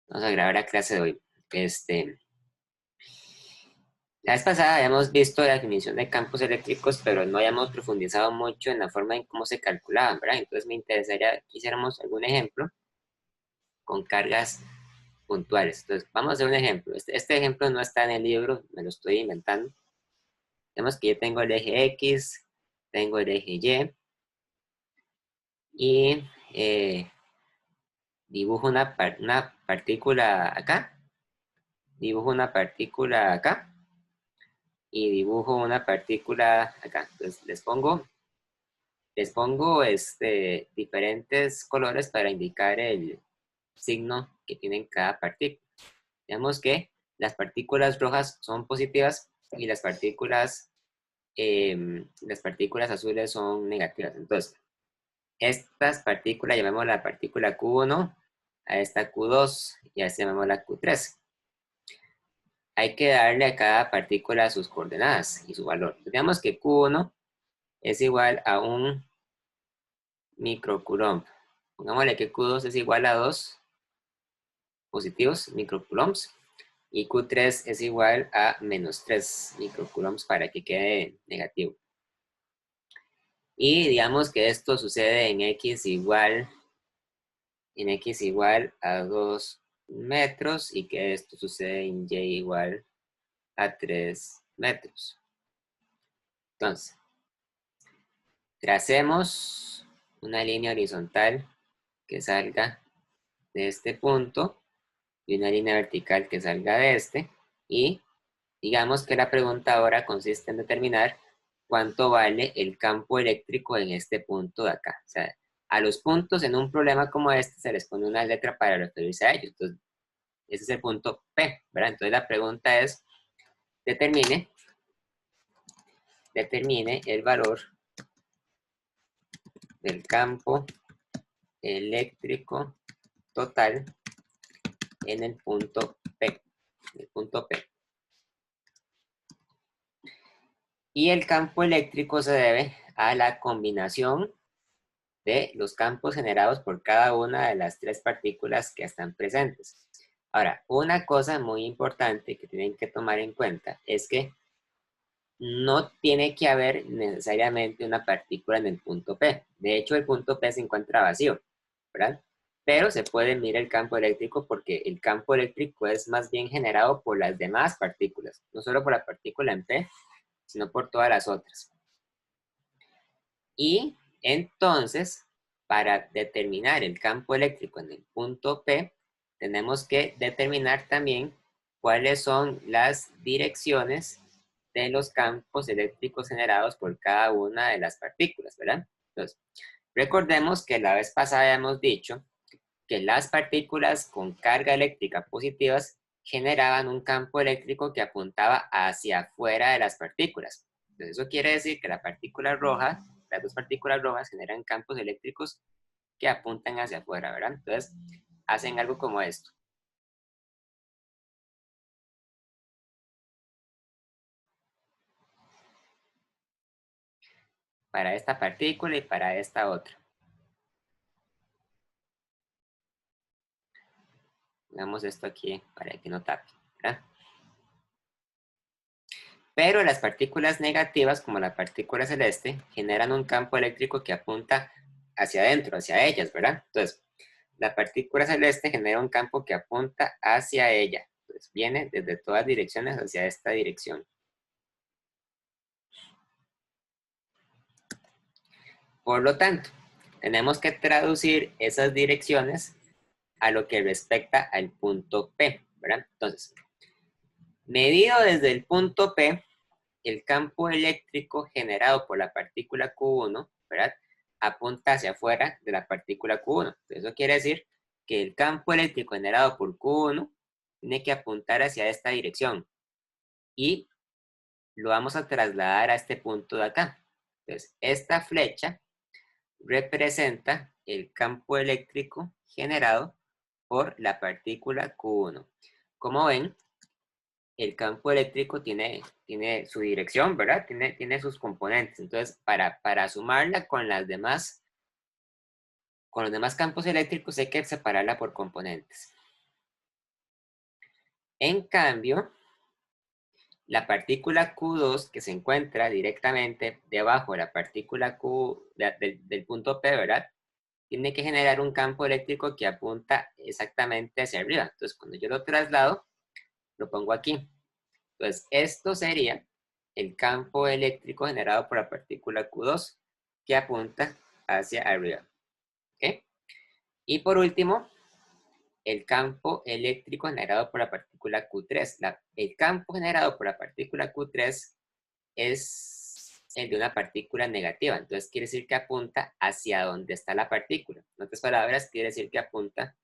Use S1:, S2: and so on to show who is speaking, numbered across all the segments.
S1: Vamos a grabar la clase de hoy. La vez pasada habíamos visto la definición de campos eléctricos, pero no habíamos profundizado mucho en la forma en cómo se calculaban, ¿verdad? Entonces me interesaría que hiciéramos algún ejemplo con cargas puntuales. Entonces, vamos a hacer un ejemplo. Este ejemplo no está en el libro, me lo estoy inventando. Vemos que yo tengo el eje X, tengo el eje Y dibujo una partícula acá, dibujo una partícula acá y dibujo una partícula acá. Entonces les pongo diferentes colores para indicar el signo que tienen cada partícula. Digamos que las partículas rojas son positivas y las partículas azules son negativas. Entonces, estas partículas llamamos la partícula Q1, a esta Q2 y a esta llamamos la Q3. Hay que darle a cada partícula sus coordenadas y su valor. Digamos que Q1 es igual a un microcoulomb. Pongámosle que Q2 es igual a 2 positivos microcoulombs y Q3 es igual a menos 3 microcoulombs para que quede negativo. Y digamos que esto sucede en X igual a 2 metros y que esto sucede en Y igual a 3 metros. Entonces, tracemos una línea horizontal que salga de este punto y una línea vertical que salga de este. Y digamos que la pregunta ahora consiste en determinar cuánto vale el campo eléctrico en este punto de acá. O sea, a los puntos en un problema como este se les pone una letra para referirse a ellos. Entonces, ese es el punto P, ¿verdad? Entonces la pregunta es, determine el valor del campo eléctrico total en el punto P. Y el campo eléctrico se debe a la combinación de los campos generados por cada una de las tres partículas que están presentes. Ahora, una cosa muy importante que tienen que tomar en cuenta es que no tiene que haber necesariamente una partícula en el punto P. De hecho, el punto P se encuentra vacío, ¿verdad? Pero se puede medir el campo eléctrico porque el campo eléctrico es más bien generado por las demás partículas, no solo por la partícula en P, sino por todas las otras. Y entonces, para determinar el campo eléctrico en el punto P, tenemos que determinar también cuáles son las direcciones de los campos eléctricos generados por cada una de las partículas, ¿verdad? Entonces, recordemos que la vez pasada hemos dicho que las partículas con carga eléctrica positivas generaban un campo eléctrico que apuntaba hacia afuera de las partículas. Entonces, eso quiere decir que la partícula roja, las dos partículas rojas generan campos eléctricos que apuntan hacia afuera, ¿verdad? Entonces, hacen algo como esto. Para esta partícula y para esta otra. Pongamos esto aquí para que no tape, ¿verdad? Pero las partículas negativas, como la partícula celeste, generan un campo eléctrico que apunta hacia adentro, hacia ellas, ¿verdad? Entonces, la partícula celeste genera un campo que apunta hacia ella. Entonces, viene desde todas direcciones hacia esta dirección. Por lo tanto, tenemos que traducir esas direcciones a lo que respecta al punto P, ¿verdad? Entonces, medido desde el punto P, el campo eléctrico generado por la partícula Q1, ¿verdad? Apunta hacia afuera de la partícula Q1. Entonces, eso quiere decir que el campo eléctrico generado por Q1 tiene que apuntar hacia esta dirección. Y lo vamos a trasladar a este punto de acá. Entonces, esta flecha representa el campo eléctrico generado por la partícula Q1. Como ven, el campo eléctrico tiene su dirección, ¿verdad? Tiene sus componentes. Entonces, para sumarla con los demás campos eléctricos hay que separarla por componentes. En cambio, la partícula Q2 que se encuentra directamente debajo de la partícula Q del punto P, ¿verdad? Tiene que generar un campo eléctrico que apunta exactamente hacia arriba. Entonces, cuando yo lo traslado, lo pongo aquí. Entonces, esto sería el campo eléctrico generado por la partícula Q2 que apunta hacia arriba. ¿Ok? Y por último, el campo eléctrico generado por la partícula Q3. El campo generado por la partícula Q3 es el de una partícula negativa. Entonces quiere decir que apunta hacia donde está la partícula. En otras palabras, quiere decir que apunta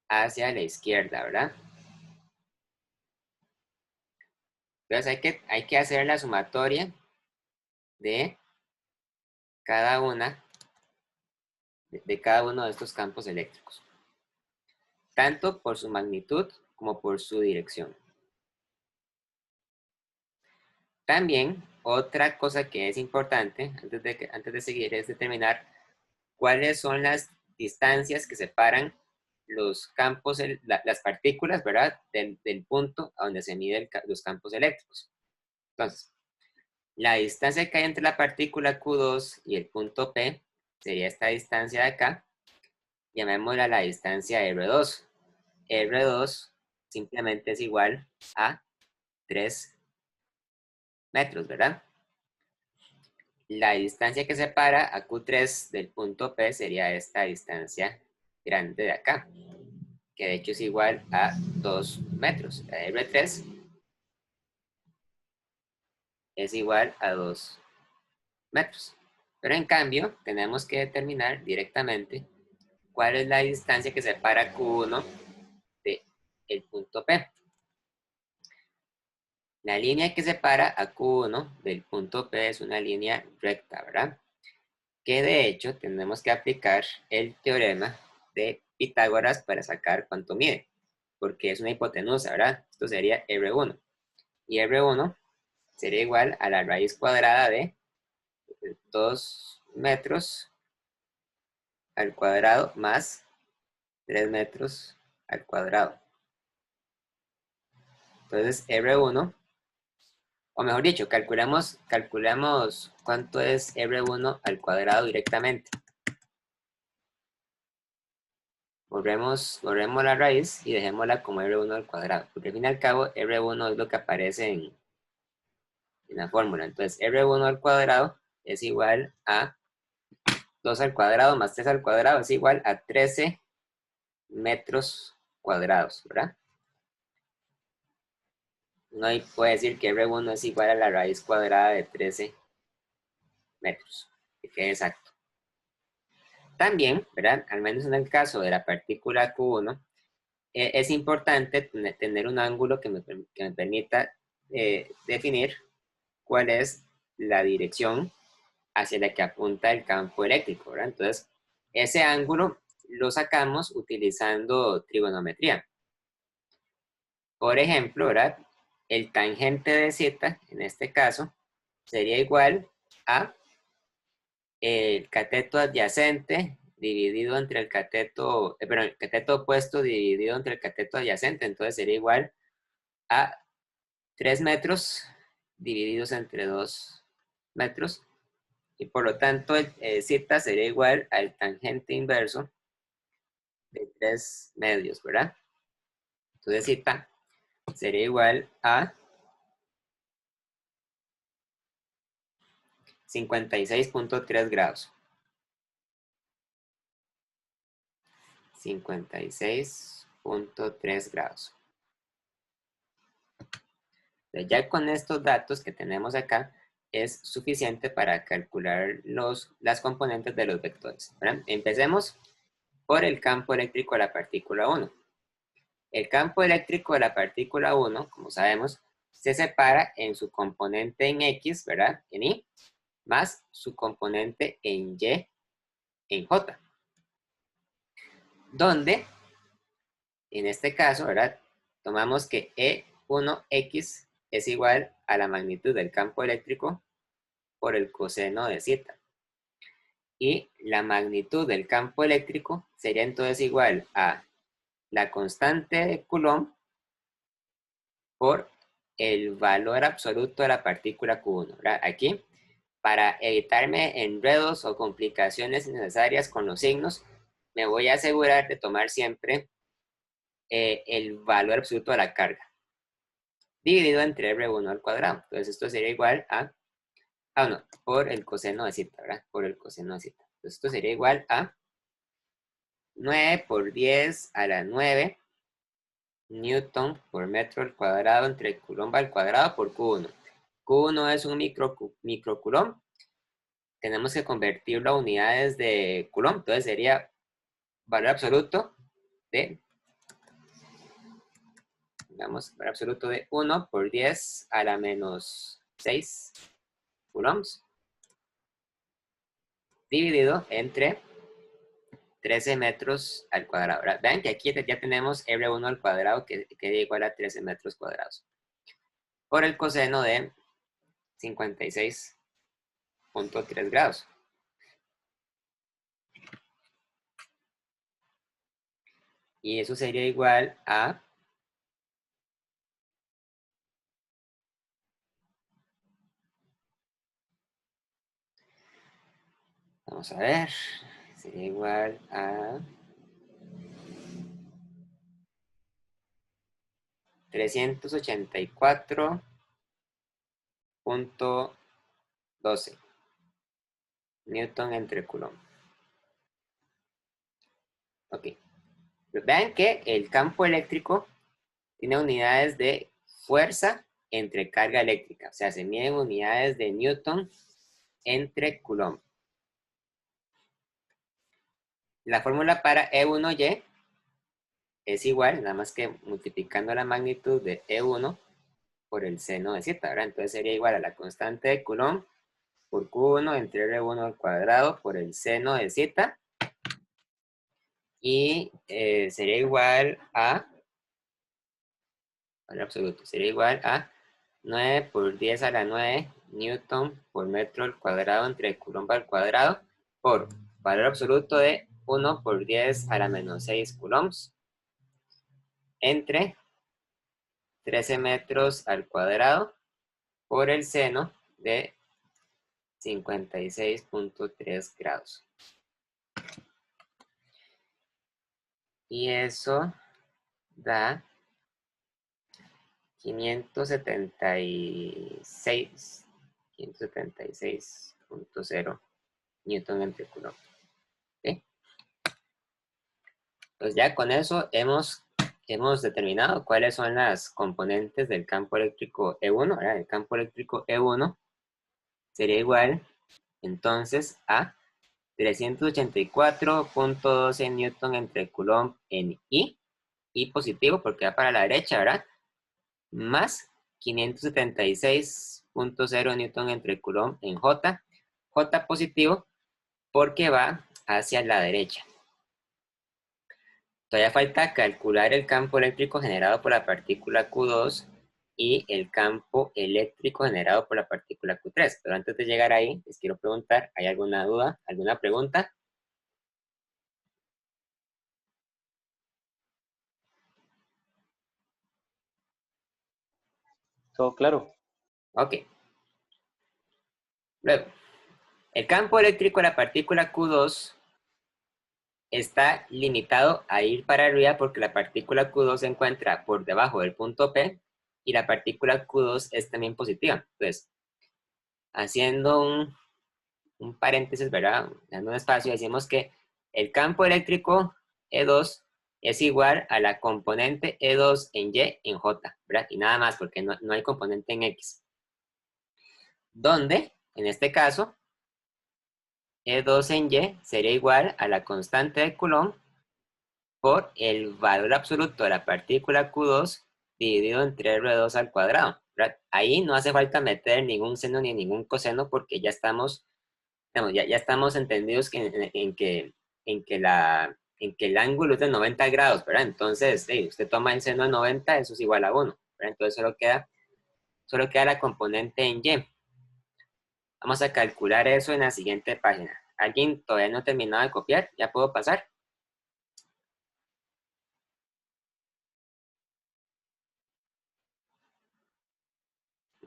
S1: hacia la izquierda, ¿verdad? Entonces hay que hacer la sumatoria de cada de cada uno de estos campos eléctricos, tanto por su magnitud como por su dirección. También, otra cosa que es importante antes de seguir es determinar cuáles son las distancias que separan los campos, las partículas, ¿verdad? Del punto a donde se miden los campos eléctricos. Entonces, la distancia que hay entre la partícula Q2 y el punto P sería esta distancia de acá. Llamémosla la distancia R2. R2 simplemente es igual a 3 metros, ¿verdad? La distancia que separa a Q3 del punto P sería esta distancia grande de acá, que de hecho es igual a 2 metros. La de R3 es igual a 2 metros. Pero en cambio, tenemos que determinar directamente cuál es la distancia que separa Q1 del punto P. La línea que separa a Q1 del punto P es una línea recta, ¿verdad? Que de hecho tenemos que aplicar el teorema de Pitágoras para sacar cuánto mide, porque es una hipotenusa, ¿verdad? Esto sería R1. Y R1 sería igual a la raíz cuadrada de 2 metros al cuadrado más 3 metros al cuadrado. Entonces R1, o mejor dicho, calculamos cuánto es R1 al cuadrado directamente. Borremos la raíz y dejémosla como R1 al cuadrado, porque al fin y al cabo R1 es lo que aparece en la fórmula. Entonces R1 al cuadrado es igual a 2 al cuadrado más 3 al cuadrado es igual a 13 metros cuadrados, ¿verdad? Uno puede decir que R1 es igual a la raíz cuadrada de 13 metros, que quede exacto. También, ¿verdad? Al menos en el caso de la partícula Q1, es importante tener un ángulo que me permita definir cuál es la dirección hacia la que apunta el campo eléctrico, ¿verdad? Entonces, ese ángulo lo sacamos utilizando trigonometría. Por ejemplo, ¿verdad? El tangente de z, en este caso, sería igual a el cateto adyacente dividido entre el cateto, el cateto opuesto dividido entre el cateto adyacente. Entonces sería igual a 3 metros divididos entre 2 metros. Y por lo tanto, el z sería igual al tangente inverso de 3 medios, ¿verdad? Entonces z sería igual a 56.3 grados. 56.3 grados. Entonces, ya con estos datos que tenemos acá, es suficiente para calcular las componentes de los vectores, ¿verdad? Empecemos por el campo eléctrico de la partícula 1. El campo eléctrico de la partícula 1, como sabemos, se separa en su componente en X, ¿verdad? En Y, más su componente en Y, en J. Donde, en este caso, ¿verdad? Tomamos que E1X es igual a la magnitud del campo eléctrico por el coseno de z. Y la magnitud del campo eléctrico sería entonces igual a la constante de Coulomb por el valor absoluto de la partícula Q1, ¿verdad? Aquí, para evitarme enredos o complicaciones innecesarias con los signos, me voy a asegurar de tomar siempre el valor absoluto de la carga, dividido entre R1 al cuadrado. Entonces esto sería igual a, no, por el coseno de zeta, ¿verdad? Por el coseno de zeta. Entonces esto sería igual a 9 por 10 a la 9 Newton por metro al cuadrado entre Coulomb al cuadrado por Q1. Q1 es un microcoulomb. Tenemos que convertirlo a unidades de Coulomb. Entonces sería valor absoluto de, digamos, valor absoluto de 1 por 10 a la menos 6 coulombs dividido entre 13 metros al cuadrado. Vean que aquí ya tenemos R1 al cuadrado que queda igual a 13 metros cuadrados. Por el coseno de 56.3 grados. Y eso sería igual a, vamos a ver, sería igual a 384.12 Newton entre Coulomb. Ok. Vean que el campo eléctrico tiene unidades de fuerza entre carga eléctrica. O sea, se miden unidades de Newton entre Coulomb. La fórmula para E1Y es igual, nada más que multiplicando la magnitud de E1 por el seno de zeta, ¿verdad? Entonces sería igual a la constante de Coulomb por Q1 entre R1 al cuadrado por el seno de zeta. Y sería igual a, valor absoluto, sería igual a 9 por 10 a la 9 Newton por metro al cuadrado entre Coulomb al cuadrado por valor absoluto de 1 por 10 a la menos 6 coulombs entre 13 metros al cuadrado por el seno de 56.3 grados. Y eso da 576.0 Newton entre Coulomb. ¿Okay? Pues ya con eso hemos determinado cuáles son las componentes del campo eléctrico E1. ¿Verdad? El campo eléctrico E1 sería igual entonces a 384.12 Newton entre Coulomb en I positivo porque va para la derecha, ¿verdad? Más 576.0 Newton entre Coulomb en J. J positivo porque va hacia la derecha. Todavía falta calcular el campo eléctrico generado por la partícula Q2 y el campo eléctrico generado por la partícula Q3. Pero antes de llegar ahí, les quiero preguntar, ¿hay alguna duda, alguna pregunta?
S2: Todo claro.
S1: Ok. Luego, el campo eléctrico de la partícula Q2 está limitado a ir para arriba porque la partícula Q2 se encuentra por debajo del punto P y la partícula Q2 es también positiva. Entonces, haciendo un paréntesis, ¿verdad? Dando un espacio, decimos que el campo eléctrico E2 es igual a la componente E2 en Y en J, ¿verdad? Y nada más porque no hay componente en X. Donde, en este caso, E2 en Y sería igual a la constante de Coulomb por el valor absoluto de la partícula Q2 dividido entre R2 al cuadrado, ¿verdad? Ahí no hace falta meter ningún seno ni ningún coseno porque ya estamos, digamos, ya estamos entendidos en que el ángulo es de 90 grados, ¿verdad? Entonces, usted toma el seno de 90, eso es igual a 1, ¿verdad? Entonces solo queda la componente en Y. Vamos a calcular eso en la siguiente página. ¿Alguien todavía no ha terminado de copiar? ¿Ya puedo pasar?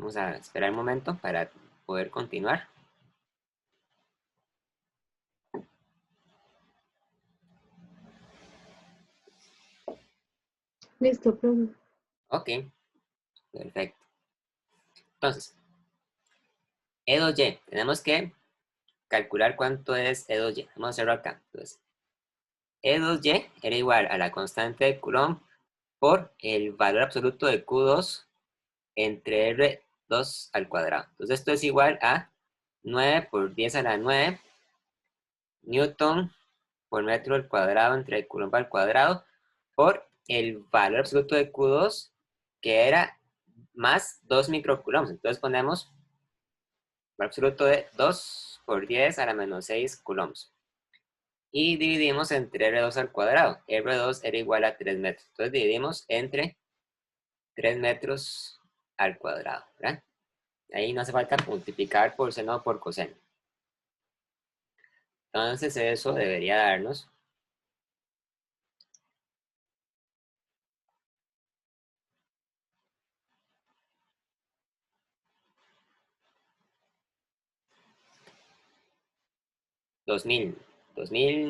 S1: Vamos a esperar un momento para poder continuar.
S2: Listo, profe.
S1: Ok, perfecto. Entonces, E2Y, tenemos que calcular cuánto es E2Y. Vamos a hacerlo acá. Entonces, E2Y era igual a la constante de Coulomb por el valor absoluto de Q2 entre R2 al cuadrado. Entonces, esto es igual a 9 por 10 a la 9 Newton por metro al cuadrado entre Coulomb al cuadrado por el valor absoluto de Q2, que era más 2 microcoulombs. Entonces ponemos valor absoluto de 2 por 10 a la menos 6 coulombs. Y dividimos entre R2 al cuadrado. R2 era igual a 3 metros. Entonces dividimos entre 3 metros al cuadrado, ¿verdad? Ahí no hace falta multiplicar por seno o por coseno. Entonces eso debería darnos 2000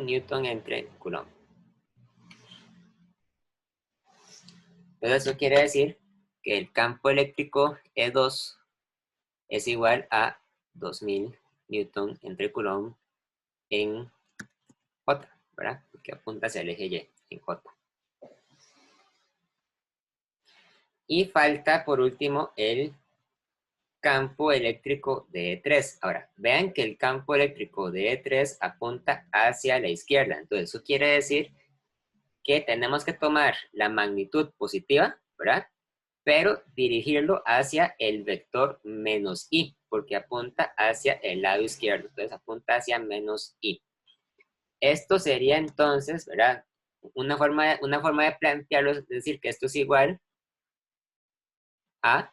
S1: Newton entre Coulomb. Entonces eso quiere decir que el campo eléctrico E2 es igual a 2000 Newton entre Coulomb en J, ¿verdad? Porque apunta hacia el eje Y en J. Y falta por último el campo eléctrico de E3. Ahora, vean que el campo eléctrico de E3 apunta hacia la izquierda. Entonces, eso quiere decir que tenemos que tomar la magnitud positiva, ¿verdad? Pero dirigirlo hacia el vector menos I, porque apunta hacia el lado izquierdo. Entonces, apunta hacia menos I. Esto sería entonces, ¿verdad? Una forma de plantearlo es decir que esto es igual a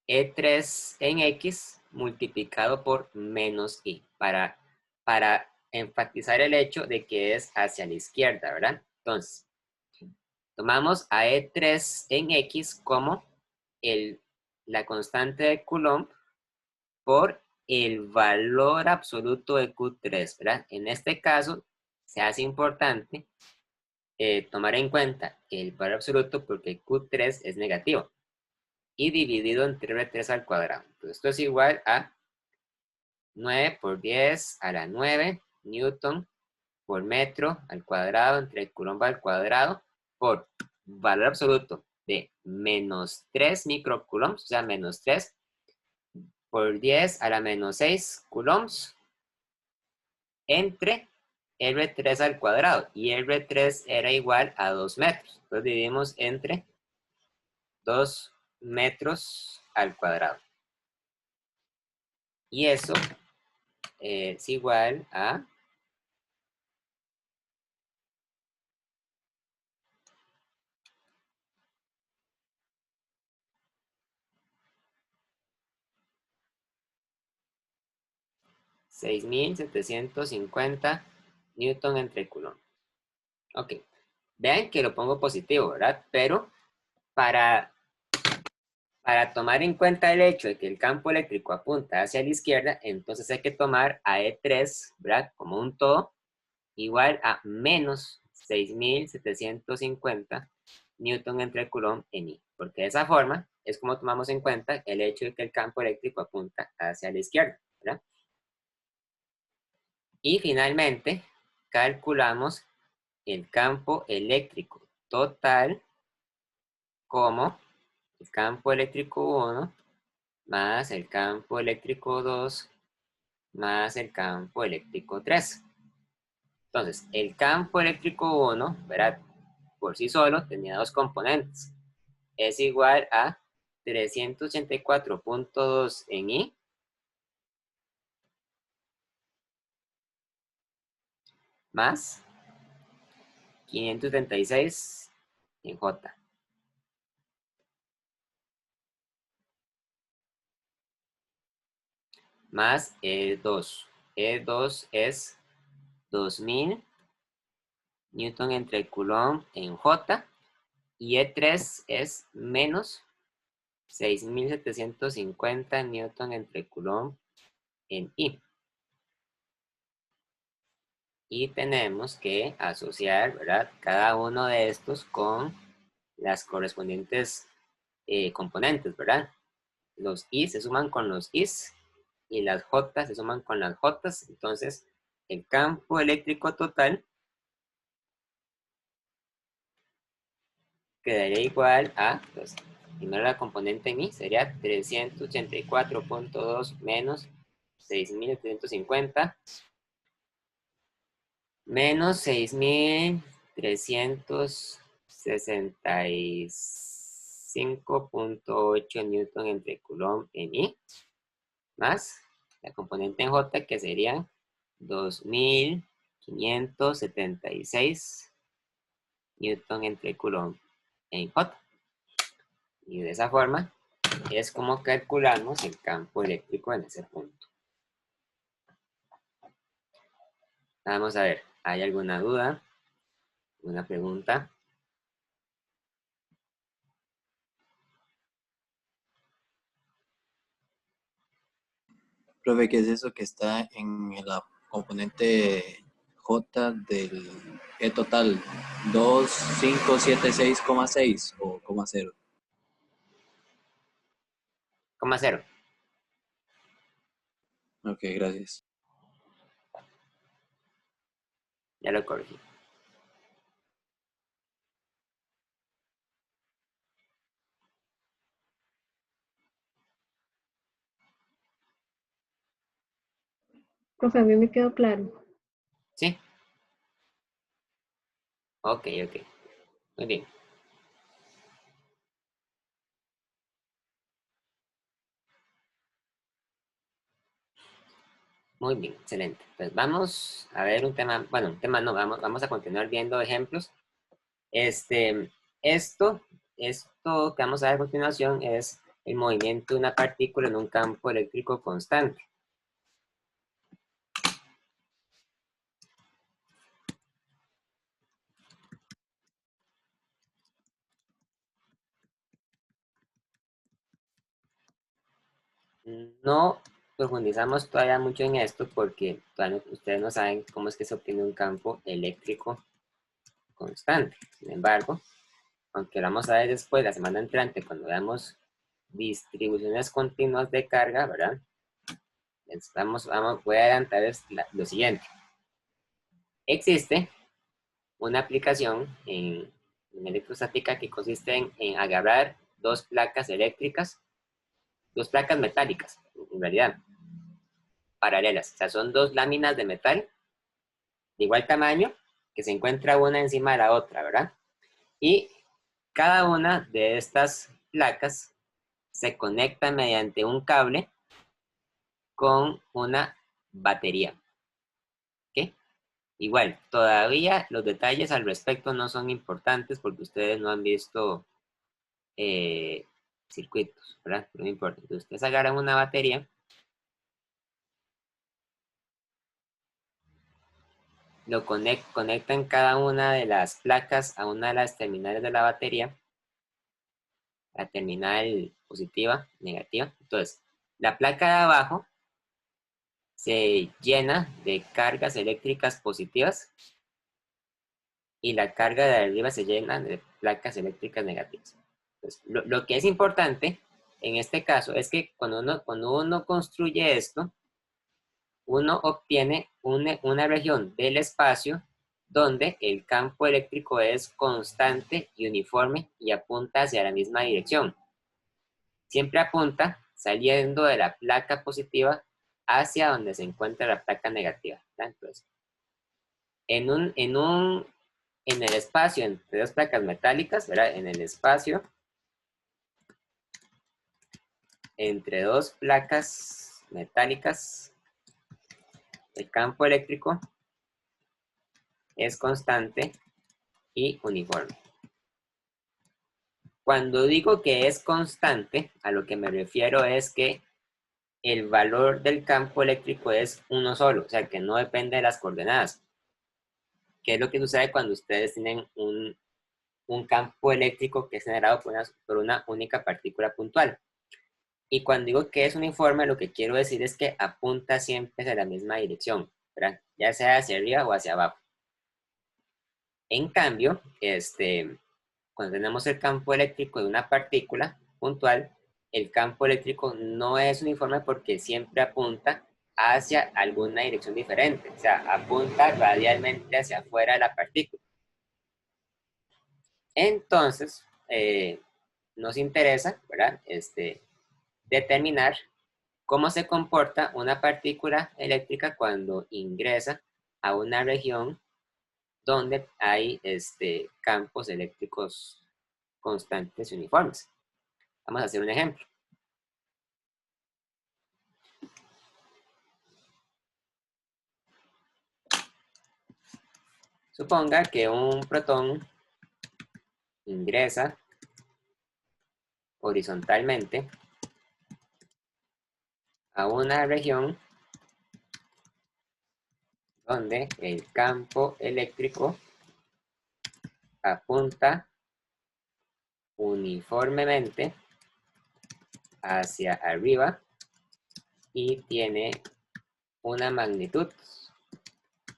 S1: E3 en X multiplicado por menos I, para enfatizar el hecho de que es hacia la izquierda, ¿verdad? Entonces, tomamos a E3 en X como la constante de Coulomb por el valor absoluto de Q3, ¿verdad? En este caso, se hace importante tomar en cuenta el valor absoluto porque Q3 es negativo y dividido entre R3 al cuadrado. Entonces, esto es igual a 9 por 10 a la 9 Newton por metro al cuadrado entre Coulomb al cuadrado por valor absoluto de menos 3 microcoulombs, o sea, menos 3 por 10 a la menos 6 coulombs entre R3 al cuadrado. Y R3 era igual a 2 metros. Entonces dividimos entre 2 metros al cuadrado. Y eso es igual a 6.750 Newton entre Coulomb. Ok. Vean que lo pongo positivo, ¿verdad? Pero para, para tomar en cuenta el hecho de que el campo eléctrico apunta hacia la izquierda, entonces hay que tomar a E3, ¿verdad? Como un todo, igual a menos 6.750 Newton entre Coulomb en I. Porque de esa forma es como tomamos en cuenta el hecho de que el campo eléctrico apunta hacia la izquierda, ¿verdad? Y finalmente, calculamos el campo eléctrico total como el campo eléctrico 1 más el campo eléctrico 2 más el campo eléctrico 3. Entonces, el campo eléctrico 1, ¿verdad? Por sí solo tenía dos componentes. Es igual a 384.2 en I más 536 en J. Más E2. E2 es 2000 Newton entre Coulomb en J. Y E3 es menos 6.750 newton entre coulomb en I. Y tenemos que asociar, ¿verdad?, cada uno de estos con las correspondientes componentes, ¿verdad? Los I se suman con los Is y las J se suman con las J. Entonces, el campo eléctrico total quedaría igual a, pues, primero la componente en I sería 384.2 menos 6.750 menos 6.365.8 newton entre coulomb en I, más la componente en J, que serían 2.576 newton entre coulomb en J. Y de esa forma es como calculamos el campo eléctrico en ese punto. Vamos a ver, ¿hay alguna duda? ¿Alguna pregunta?
S2: Profe, ¿qué es eso que está en la componente J del E total? 2576,6 o coma cero.
S1: Coma cero.
S2: Ok, gracias.
S1: Ya lo corregí.
S3: Profe, a mí me quedó claro.
S1: ¿Sí? Ok, ok. Muy bien. Muy bien, excelente. Pues vamos a ver un tema, bueno, un tema no, vamos a continuar viendo ejemplos. Esto que vamos a ver a continuación es el movimiento de una partícula en un campo eléctrico constante. No profundizamos todavía mucho en esto porque todavía ustedes no saben cómo es que se obtiene un campo eléctrico constante. Sin embargo, aunque lo vamos a ver después, la semana entrante, cuando veamos distribuciones continuas de carga, ¿verdad? Voy a adelantarles lo siguiente. Existe una aplicación en electrostática que consiste en agarrar dos placas eléctricas, dos placas metálicas, en realidad, paralelas. O sea, son dos láminas de metal de igual tamaño que se encuentra una encima de la otra, ¿verdad? Y cada una de estas placas se conecta mediante un cable con una batería. ¿Ok? Igual, todavía los detalles al respecto no son importantes porque ustedes no han visto circuitos, ¿verdad? Pero no importa. Entonces, ustedes agarran una batería, lo conectan cada una de las placas a una de las terminales de la batería, la terminal positiva, negativa. Entonces, la placa de abajo se llena de cargas eléctricas positivas y la carga de arriba se llena de placas eléctricas negativas. Entonces, lo que es importante en este caso es que cuando uno construye esto, uno obtiene una región del espacio donde el campo eléctrico es constante y uniforme y apunta hacia la misma dirección. Siempre apunta saliendo de la placa positiva hacia donde se encuentra la placa negativa. Entonces, en el espacio entre dos placas metálicas, ¿verdad? En el espacio entre dos placas metálicas, el campo eléctrico es constante y uniforme. Cuando digo que es constante, a lo que me refiero es que el valor del campo eléctrico es uno solo, o sea, que no depende de las coordenadas. ¿Qué es lo que sucede cuando ustedes tienen un campo eléctrico que es generado por una única partícula puntual. Y cuando digo que es uniforme, lo que quiero decir es que apunta siempre hacia la misma dirección, ¿verdad? Ya sea hacia arriba o hacia abajo. En cambio, cuando tenemos el campo eléctrico de una partícula puntual, el campo eléctrico no es uniforme porque siempre apunta hacia alguna dirección diferente, o sea, apunta radialmente hacia afuera de la partícula. Entonces, nos interesa, ¿verdad? Determinar cómo se comporta una partícula eléctrica cuando ingresa a una región donde hay campos eléctricos constantes y uniformes. Vamos a hacer un ejemplo. Suponga que un protón ingresa horizontalmente a una región donde el campo eléctrico apunta uniformemente hacia arriba y tiene una magnitud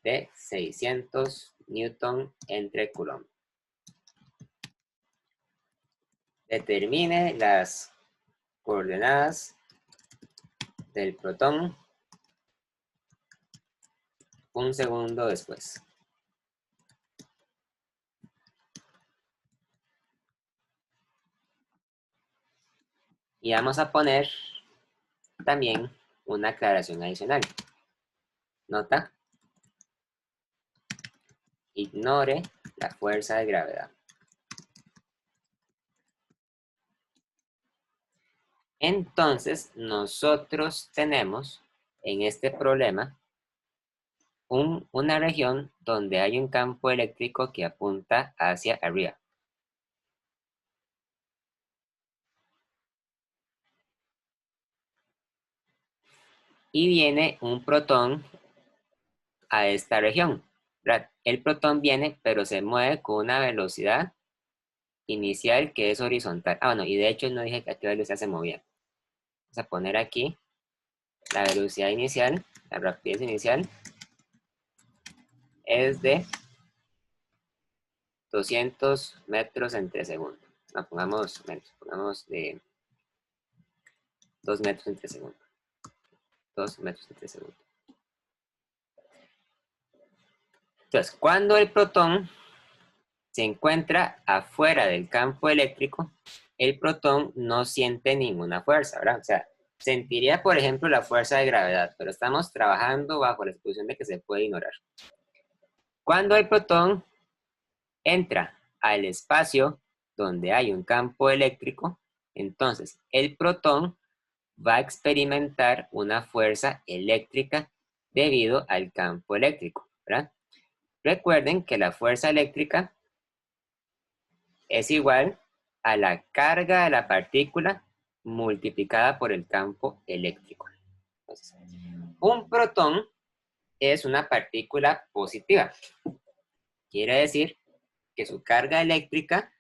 S1: de 600 newton entre coulomb. Determine las coordenadas del protón un segundo después. Y vamos a poner también una aclaración adicional. Nota: ignore la fuerza de gravedad. Entonces, nosotros tenemos en este problema una región donde hay un campo eléctrico que apunta hacia arriba. Y viene un protón a esta región. El protón viene, pero se mueve con una velocidad inicial que es horizontal. Ah, bueno, y de hecho no dije a qué velocidad se movía. Vamos a poner aquí la velocidad inicial, la rapidez inicial, es de 200 metros entre segundo. No, pongamos menos, pongamos de 2 metros entre segundo. 2 metros entre segundo. Entonces, cuando el protón se encuentra afuera del campo eléctrico, el protón no siente ninguna fuerza, ¿verdad? O sea, sentiría, por ejemplo, la fuerza de gravedad, pero estamos trabajando bajo la suposición de que se puede ignorar. Cuando el protón entra al espacio donde hay un campo eléctrico, entonces el protón va a experimentar una fuerza eléctrica debido al campo eléctrico, ¿verdad? Recuerden que la fuerza eléctrica es igual a la carga de la partícula multiplicada por el campo eléctrico. Entonces, un protón es una partícula positiva. Quiere decir que su carga eléctrica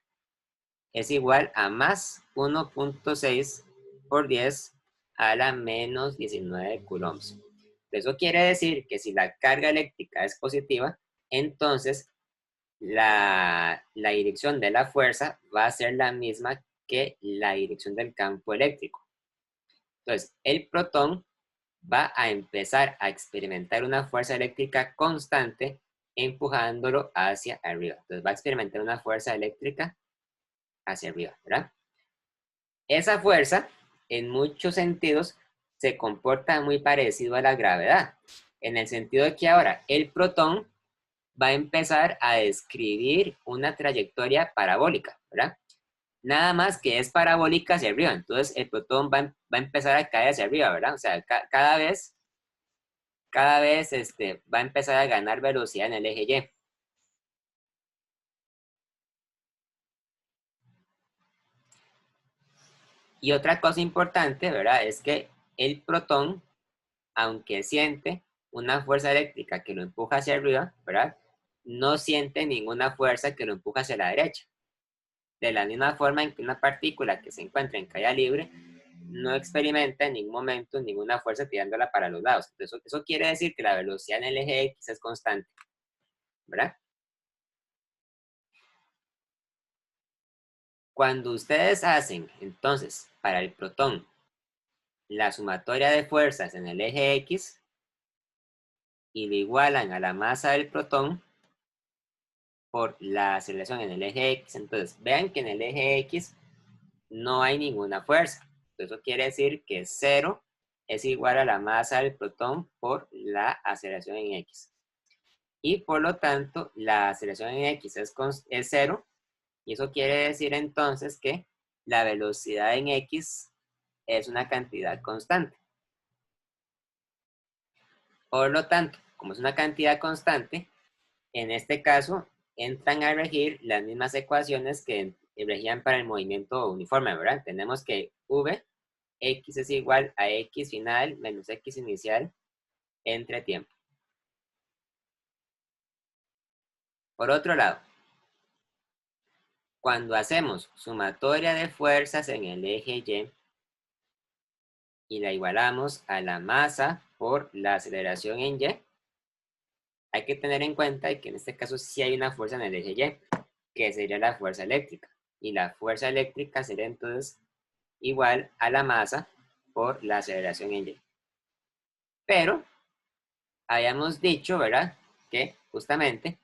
S1: es igual a más 1.6 por 10 a la menos 19 coulombs. Eso quiere decir que si la carga eléctrica es positiva, entonces la dirección de la fuerza va a ser la misma que la dirección del campo eléctrico. Entonces, el protón va a empezar a experimentar una fuerza eléctrica constante empujándolo hacia arriba. Entonces, va a experimentar una fuerza eléctrica hacia arriba, ¿verdad? Esa fuerza, en muchos sentidos, se comporta muy parecido a la gravedad, en el sentido de que ahora el protón va a empezar a describir una trayectoria parabólica, ¿verdad? Nada más que es parabólica hacia arriba, entonces el protón va a empezar a caer hacia arriba, ¿verdad? O sea, cada vez va a empezar a ganar velocidad en el eje Y. Y otra cosa importante, ¿verdad? Es que el protón, aunque siente una fuerza eléctrica que lo empuja hacia arriba, ¿verdad? No siente ninguna fuerza que lo empuja hacia la derecha. de la misma forma en que una partícula que se encuentra en caída libre no experimenta en ningún momento ninguna fuerza tirándola para los lados. Entonces, eso quiere decir que la velocidad en el eje X es constante, ¿verdad? Cuando ustedes hacen, entonces, para el protón, la sumatoria de fuerzas en el eje X y le igualan a la masa del protón por la aceleración en el eje X, entonces vean que en el eje X no hay ninguna fuerza. Eso quiere decir que 0 es igual a la masa del protón por la aceleración en X. Y por lo tanto, la aceleración en X es 0. Y eso quiere decir entonces que la velocidad en X es una cantidad constante. Por lo tanto, como es una cantidad constante, en este caso entran a regir las mismas ecuaciones que regían para el movimiento uniforme, ¿verdad? Tenemos que V, X es igual a X final menos X inicial entre tiempo. Por otro lado, cuando hacemos sumatoria de fuerzas en el eje Y y la igualamos a la masa por la aceleración en Y, hay que tener en cuenta que en este caso sí hay una fuerza en el eje Y, que sería la fuerza eléctrica. Y la fuerza eléctrica sería entonces igual a la masa por la aceleración en Y. Pero habíamos dicho, ¿verdad?, que justamente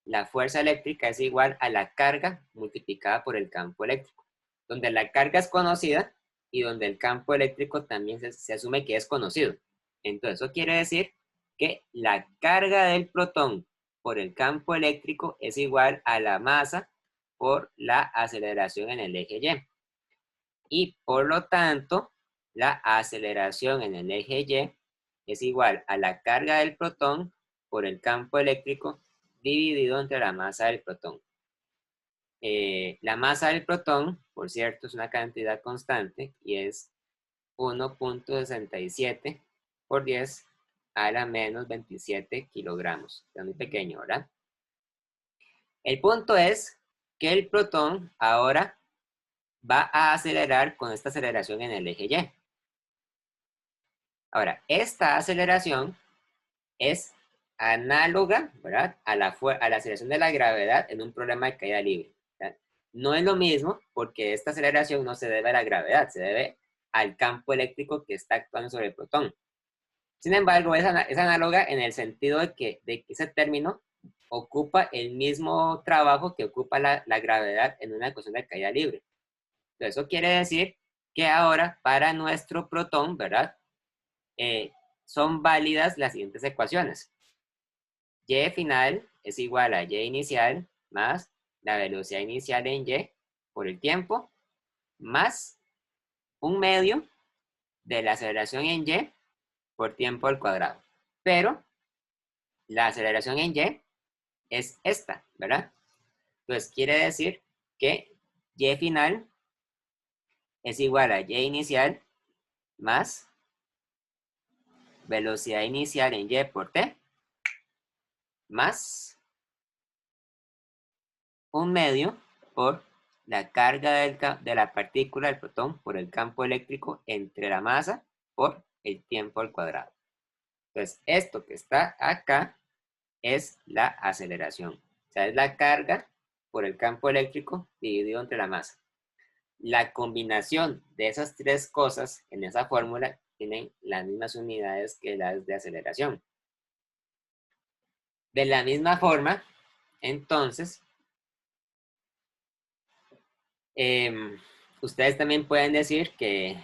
S1: la fuerza eléctrica es igual a la carga multiplicada por el campo eléctrico, donde la carga es conocida y donde el campo eléctrico también se asume que es conocido. Entonces, eso quiere decir que la carga del protón por el campo eléctrico es igual a la masa por la aceleración en el eje Y. Y por lo tanto, la aceleración en el eje Y es igual a la carga del protón por el campo eléctrico dividido entre la masa del protón. La masa del protón, por cierto, es una cantidad constante y es 1.67 por 10 a la menos 27 kilogramos. Es muy pequeño, ¿verdad? El punto es que el protón ahora va a acelerar con esta aceleración en el eje Y. Ahora, esta aceleración es análoga, ¿verdad?, a la aceleración de la gravedad en un problema de caída libre, ¿verdad? No es lo mismo porque esta aceleración no se debe a la gravedad, se debe al campo eléctrico que está actuando sobre el protón. Sin embargo, es análoga en el sentido de que ese término ocupa el mismo trabajo que ocupa la gravedad en una ecuación de caída libre. Entonces, eso quiere decir que ahora para nuestro protón, ¿verdad?, son válidas las siguientes ecuaciones. Y final es igual a Y inicial más la velocidad inicial en Y por el tiempo más un medio de la aceleración en Y por tiempo al cuadrado. Pero la aceleración en Y es esta, ¿verdad? Entonces quiere decir que Y final es igual a Y inicial más velocidad inicial en Y por T más un medio por la carga de la partícula del protón por el campo eléctrico entre la masa por el tiempo al cuadrado. Entonces, esto que está acá es la aceleración. O sea, es la carga por el campo eléctrico dividido entre la masa. La combinación de esas tres cosas en esa fórmula tienen las mismas unidades que las de aceleración. De la misma forma, entonces, ustedes también pueden decir que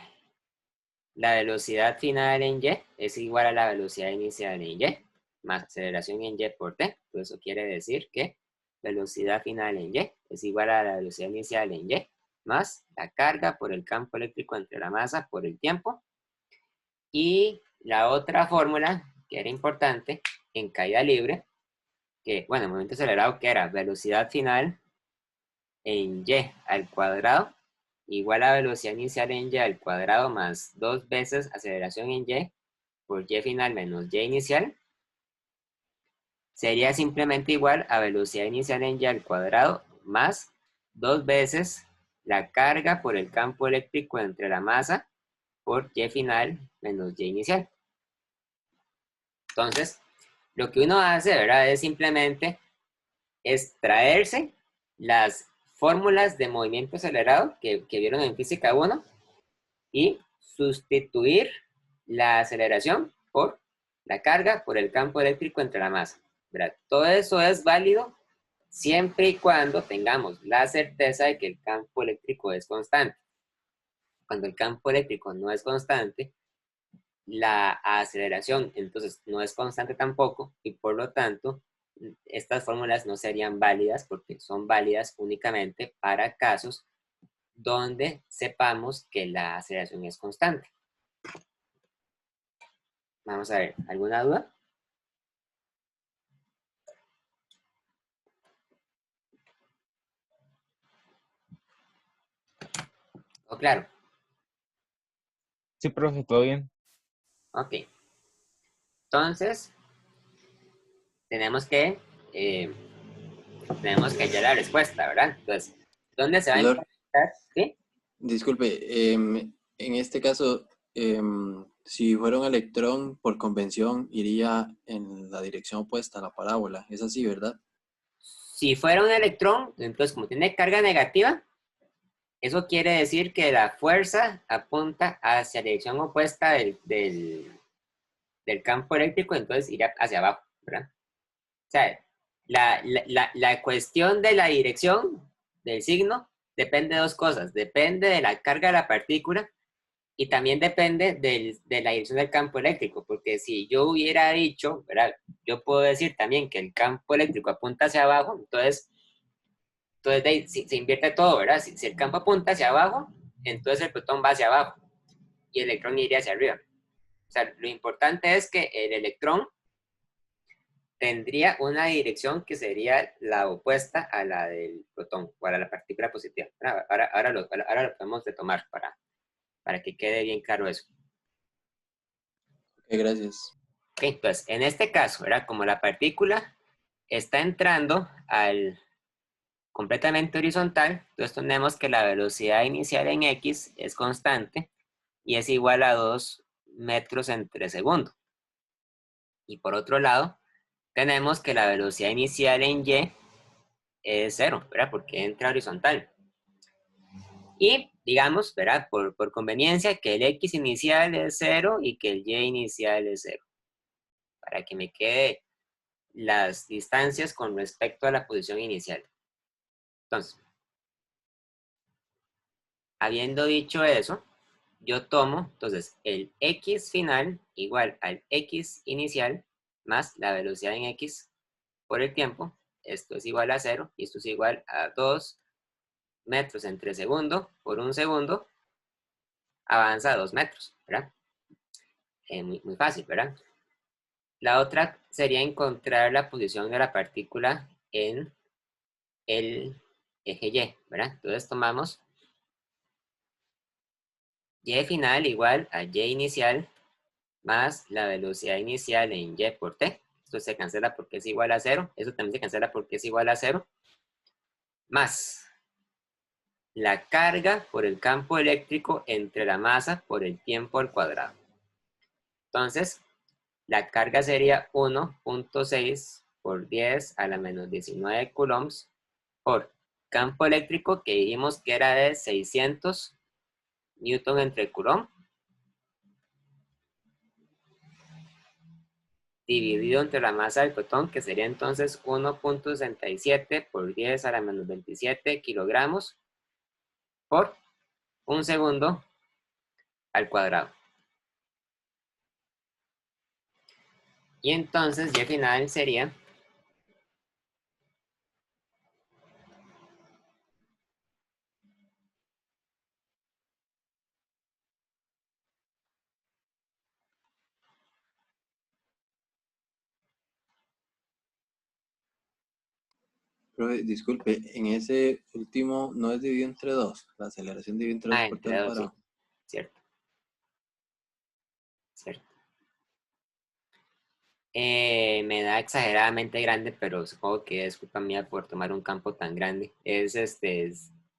S1: la velocidad final en Y es igual a la velocidad inicial en Y, más aceleración en Y por T. Pues eso quiere decir que velocidad final en Y es igual a la velocidad inicial en Y, más la carga por el campo eléctrico entre la masa por el tiempo. Y la otra fórmula que era importante en caída libre, que, bueno, en momento acelerado, que era velocidad final en Y al cuadrado igual a velocidad inicial en Y al cuadrado más 2 veces aceleración en Y por Y final menos Y inicial, sería simplemente igual a velocidad inicial en Y al cuadrado más 2 veces la carga por el campo eléctrico entre la masa por Y final menos Y inicial. Entonces, lo que uno hace, ¿verdad? Es simplemente extraerse las fórmulas de movimiento acelerado que vieron en física 1 y sustituir la aceleración por la carga por el campo eléctrico entre la masa, ¿verdad? Todo eso es válido siempre y cuando tengamos la certeza de que el campo eléctrico es constante. Cuando el campo eléctrico no es constante, la aceleración entonces no es constante tampoco y por lo tanto estas fórmulas no serían válidas porque son válidas únicamente para casos donde sepamos que la aceleración es constante. Vamos a ver, ¿alguna duda? ¿O claro?
S4: Sí, profe, todo bien.
S1: Ok. Entonces, tenemos que hallar la respuesta, ¿verdad? Entonces, ¿dónde se va a
S2: Profesor,
S1: encontrar? ¿Sí?
S2: disculpe, en este caso, si fuera un electrón por convención, iría en la dirección opuesta a la parábola. Es así, ¿verdad?
S1: Si fuera un electrón, entonces como tiene carga negativa, eso quiere decir que la fuerza apunta hacia la dirección opuesta del campo eléctrico, entonces irá hacia abajo, ¿verdad? O sea, la cuestión de la dirección del signo depende de dos cosas. Depende de la carga de la partícula y también depende de la dirección del campo eléctrico, porque si yo hubiera dicho, ¿verdad? Yo puedo decir también que el campo eléctrico apunta hacia abajo, entonces de ahí se invierte todo, ¿verdad? Si el campo apunta hacia abajo, entonces el protón va hacia abajo y el electrón iría hacia arriba. O sea, lo importante es que el electrón tendría una dirección que sería la opuesta a la del protón, o a la partícula positiva. Ahora lo podemos retomar para que quede bien claro eso.
S2: Ok, gracias.
S1: Ok, entonces, en este caso, ¿verdad? Como la partícula está entrando al completamente horizontal, entonces tenemos que la velocidad inicial en X es constante y es igual a 2 metros entre segundo. Y por otro lado, tenemos que la velocidad inicial en Y es 0, ¿verdad? Porque entra horizontal. Y digamos, ¿verdad? Por conveniencia, que el X inicial es 0 y que el Y inicial es 0. Para que me quede las distancias con respecto a la posición inicial. Entonces, habiendo dicho eso, yo tomo, entonces, el X final igual al X inicial más la velocidad en X por el tiempo. Esto es igual a 0 y esto es igual a 2 metros entre segundo por un segundo. Avanza 2 metros, ¿verdad? Muy fácil, ¿verdad? La otra sería encontrar la posición de la partícula en el eje Y, ¿verdad? Entonces tomamos Y final igual a Y inicial más la velocidad inicial en Y por T. Esto se cancela porque es igual a 0. Eso también se cancela porque es igual a 0. Más la carga por el campo eléctrico entre la masa por el tiempo al cuadrado. Entonces, la carga sería 1.6 por 10 a la menos 19 coulombs por campo eléctrico que dijimos que era de 600 newton entre coulomb dividido entre la masa del protón, que sería entonces 1.67 por 10 a la menos 27 kilogramos por un segundo al cuadrado. Y entonces Y final sería
S2: Profe, disculpe, en ese último no es dividido entre 2, la aceleración dividido entre 2 por T
S1: entre
S2: al
S1: 2, sí,
S2: cuadrado.
S1: cierto. Me da exageradamente grande, pero supongo que es culpa mía por tomar un campo tan grande. Es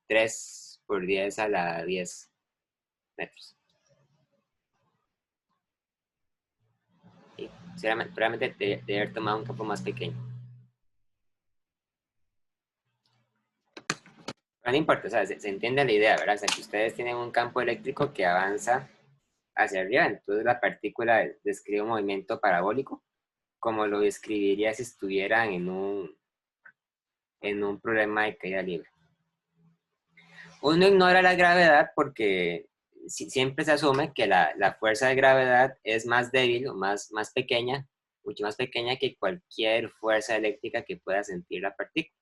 S1: 3 por 10 a la 10 metros. Sí, seguramente de haber tomado un campo más pequeño. Pero no importa, o sea, se entiende la idea, ¿verdad? O sea, que ustedes tienen un campo eléctrico que avanza hacia arriba, entonces la partícula describe un movimiento parabólico, como lo describiría si estuvieran en un problema de caída libre. Uno ignora la gravedad porque siempre se asume que la fuerza de gravedad es más débil o más pequeña, mucho más pequeña que cualquier fuerza eléctrica que pueda sentir la partícula.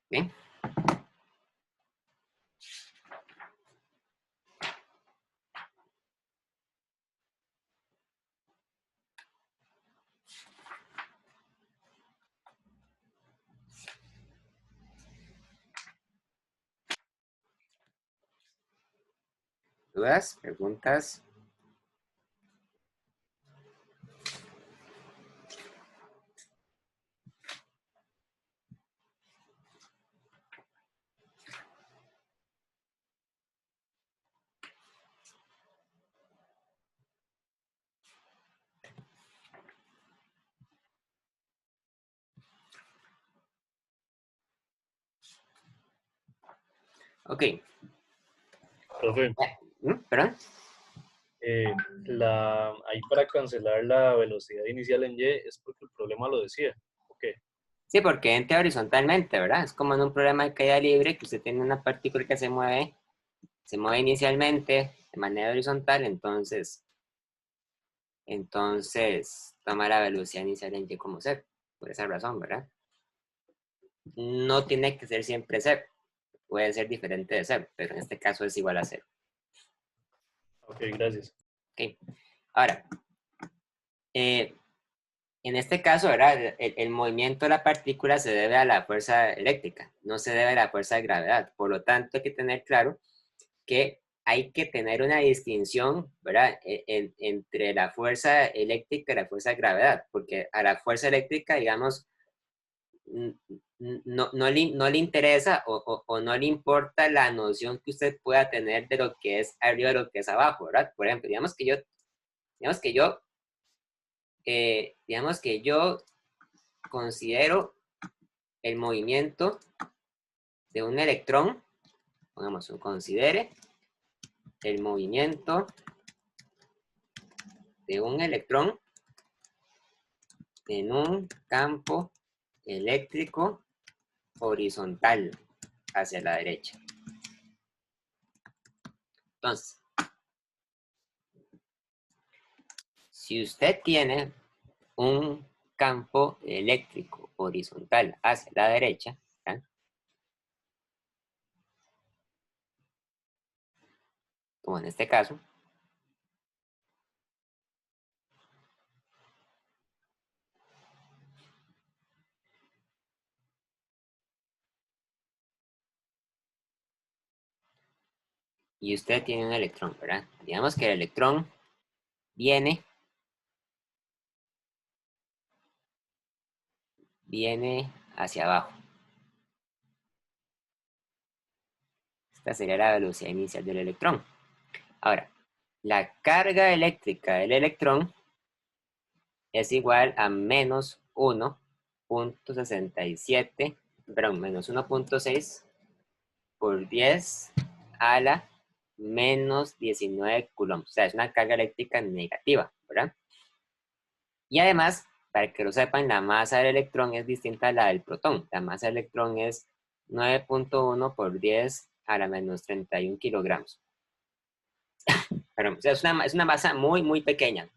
S1: ¿Bien? ¿Dudas? ¿Preguntas? Ok.
S4: Profe,
S1: ¿Perdón?
S4: ahí para cancelar la velocidad inicial en Y es porque el problema lo decía. Ok,
S1: Sí, porque entra horizontalmente, ¿verdad? Es como en un problema de caída libre que usted tiene una partícula que se mueve inicialmente de manera horizontal, entonces toma la velocidad inicial en Y como cero, por esa razón, ¿verdad? No tiene que ser siempre cero, puede ser diferente de cero, pero en este caso es igual a cero.
S4: ok, gracias.
S1: Ok. Ahora, en este caso, ¿verdad? El movimiento de la partícula se debe a la fuerza eléctrica, no se debe a la fuerza de gravedad. Por lo tanto, hay que tener claro que hay que tener una distinción, ¿verdad? Entre la fuerza eléctrica y la fuerza de gravedad, porque a la fuerza eléctrica, digamos, no le interesa o no le importa la noción que usted pueda tener de lo que es arriba y lo que es abajo, ¿verdad? Por ejemplo, digamos que yo considero el movimiento de un electrón, pongamos, considere el movimiento de un electrón en un campo eléctrico horizontal hacia la derecha. Entonces, si usted tiene un campo eléctrico horizontal hacia la derecha, ¿verdad? Como en este caso, y usted tiene un electrón, ¿verdad? Digamos que el electrón viene hacia abajo. Esta sería la velocidad inicial del electrón. Ahora, la carga eléctrica del electrón es igual a menos 1.67, perdón, menos 1.6 por 10 a la menos 19 coulombs. O sea, es una carga eléctrica negativa, ¿verdad? Y además, para que lo sepan, la masa del electrón es distinta a la del protón. La masa del electrón es 9.1 por 10 a la menos 31 kilogramos. Pero, o sea, es una masa muy, muy pequeña.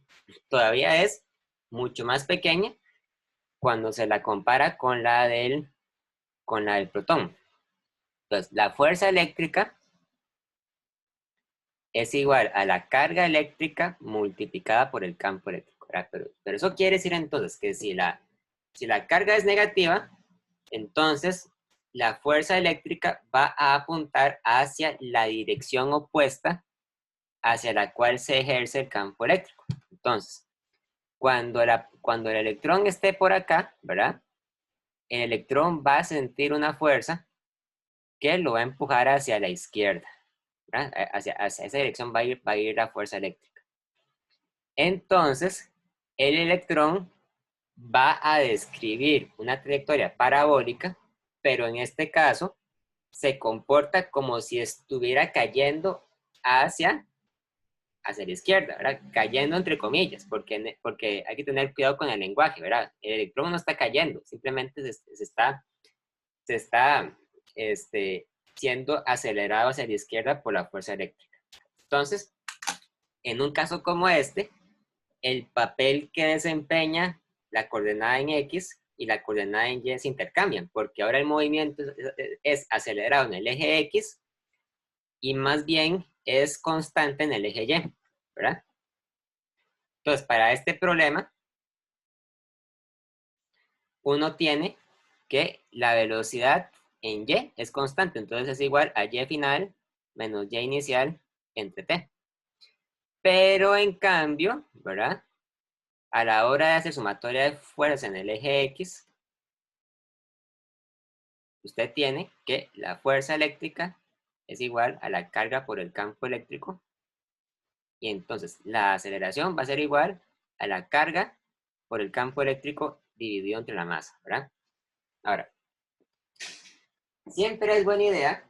S1: Todavía es mucho más pequeña cuando se la compara con la del protón. Entonces, la fuerza eléctrica es igual a la carga eléctrica multiplicada por el campo eléctrico, ¿verdad? Pero eso quiere decir entonces que si la carga es negativa, entonces la fuerza eléctrica va a apuntar hacia la dirección opuesta hacia la cual se ejerce el campo eléctrico. Entonces, cuando el electrón esté por acá, ¿verdad? El electrón va a sentir una fuerza que lo va a empujar hacia la izquierda, ¿verdad? Hacia esa dirección va a ir la fuerza eléctrica. Entonces, el electrón va a describir una trayectoria parabólica, pero en este caso se comporta como si estuviera cayendo hacia la izquierda, ¿verdad? Cayendo entre comillas, porque hay que tener cuidado con el lenguaje, ¿verdad? El electrón no está cayendo, simplemente se está siendo acelerado hacia la izquierda por la fuerza eléctrica. Entonces, en un caso como este, el papel que desempeña la coordenada en X y la coordenada en Y se intercambian, porque ahora el movimiento es acelerado en el eje X y más bien es constante en el eje Y, ¿verdad? Entonces, para este problema, uno tiene que la velocidad en Y es constante, entonces es igual a Y final menos Y inicial entre T. Pero en cambio, ¿verdad? A la hora de hacer sumatoria de fuerzas en el eje X, usted tiene que la fuerza eléctrica es igual a la carga por el campo eléctrico. Y entonces la aceleración va a ser igual a la carga por el campo eléctrico dividido entre la masa, ¿verdad? Ahora, siempre es buena idea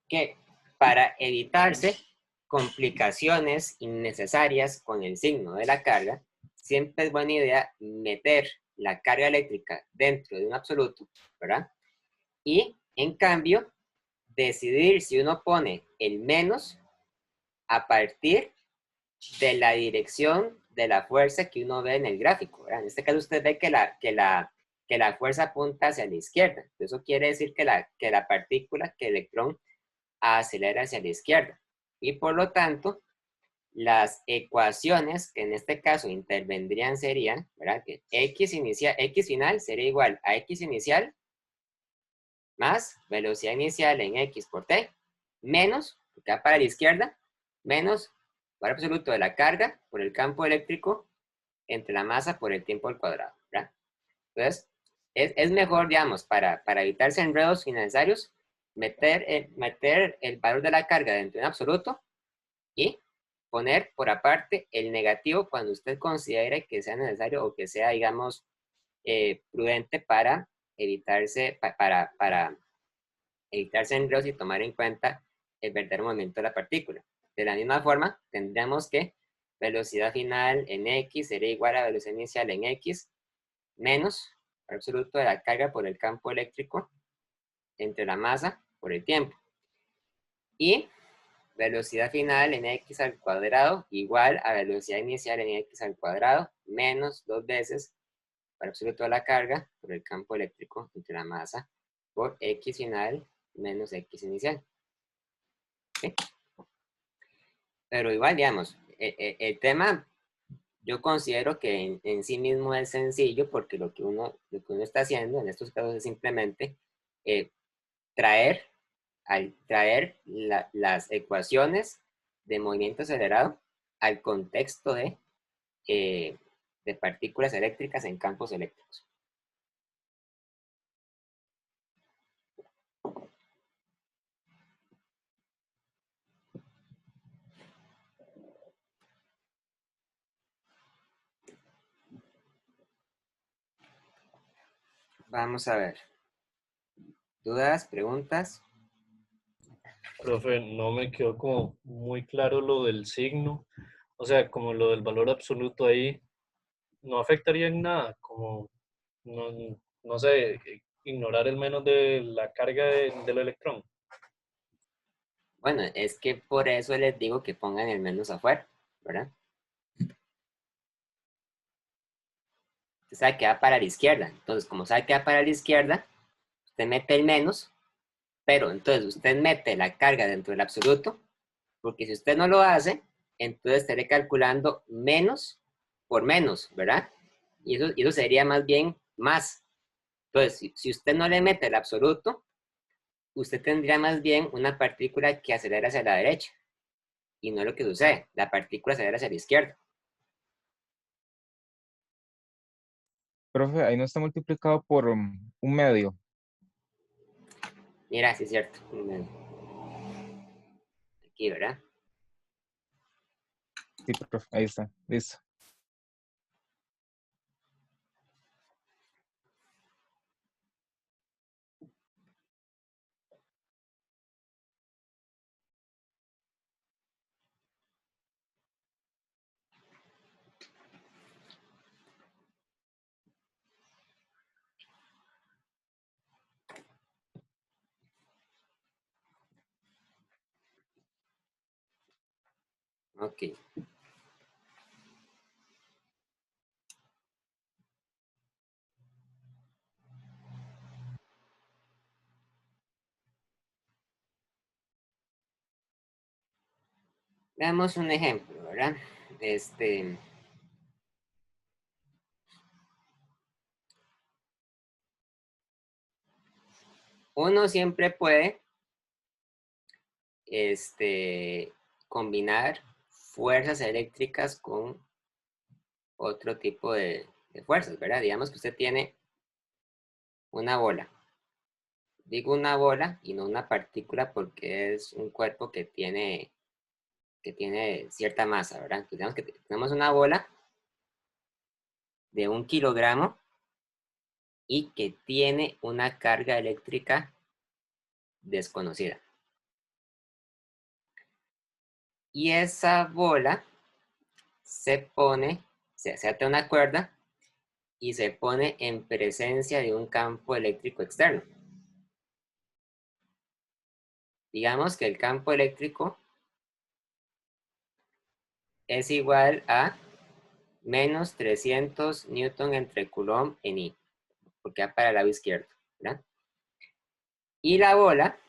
S1: que para evitarse complicaciones innecesarias con el signo de la carga, siempre es buena idea meter la carga eléctrica dentro de un absoluto, ¿verdad? Y, en cambio, decidir si uno pone el menos a partir de la dirección de la fuerza que uno ve en el gráfico, ¿verdad? En este caso usted ve que la fuerza apunta hacia la izquierda. Eso quiere decir que la partícula, que el electrón, acelera hacia la izquierda. Y por lo tanto, las ecuaciones que en este caso intervendrían serían, ¿verdad? Que X final sería igual a X inicial más velocidad inicial en X por T, menos, acá para la izquierda, menos valor absoluto de la carga por el campo eléctrico entre la masa por el tiempo al cuadrado, ¿verdad? Entonces, es mejor, digamos, para evitarse enredos innecesarios, meter el valor de la carga dentro de un absoluto y poner por aparte el negativo cuando usted considere que sea necesario o que sea, digamos, prudente para evitarse enredos y tomar en cuenta el verdadero movimiento de la partícula. De la misma forma, tendríamos que velocidad final en X sería igual a velocidad inicial en X menos el absoluto de la carga por el campo eléctrico entre la masa por el tiempo. Y velocidad final en X al cuadrado igual a velocidad inicial en X al cuadrado menos 2 veces el absoluto de la carga por el campo eléctrico entre la masa por X final menos X inicial. ¿Sí? Pero igual, digamos, el tema yo considero que en sí mismo es sencillo porque lo que uno está haciendo en estos casos es simplemente traer las ecuaciones de movimiento acelerado al contexto de partículas eléctricas en campos eléctricos. Vamos a ver. ¿Dudas? ¿Preguntas?
S4: Profe, no me quedó como muy claro lo del signo. O sea, como lo del valor absoluto ahí, no afectaría en nada, como, no sé, ignorar el menos de la carga del electrón.
S1: Bueno, es que por eso les digo que pongan el menos afuera, ¿verdad? Usted sabe que va para la izquierda. Entonces, como sabe que va para la izquierda, usted mete el menos, pero entonces usted mete la carga dentro del absoluto, porque si usted no lo hace, entonces estaré calculando menos por menos, ¿verdad? Y eso sería más bien más. Entonces, si usted no le mete el absoluto, usted tendría más bien una partícula que acelera hacia la derecha. Y no es lo que sucede. La partícula acelera hacia la izquierda.
S5: Profe, ahí no está multiplicado por un medio.
S1: Mira, sí es cierto. Aquí, ¿verdad?
S5: Sí, profe, ahí está. Listo.
S1: Ok. Veamos un ejemplo, ¿verdad? Uno siempre puede combinar fuerzas eléctricas con otro tipo de fuerzas, ¿verdad? Digamos que usted tiene una bola. Digo una bola y no una partícula porque es un cuerpo que tiene cierta masa, ¿verdad? Entonces, digamos que tenemos una bola de 1 kilogramo y que tiene una carga eléctrica desconocida. Y esa bola se ata una cuerda y se pone en presencia de un campo eléctrico externo. Digamos que el campo eléctrico es igual a menos 300 newton entre coulomb en I, porque va para el lado izquierdo, ¿verdad? Y la bola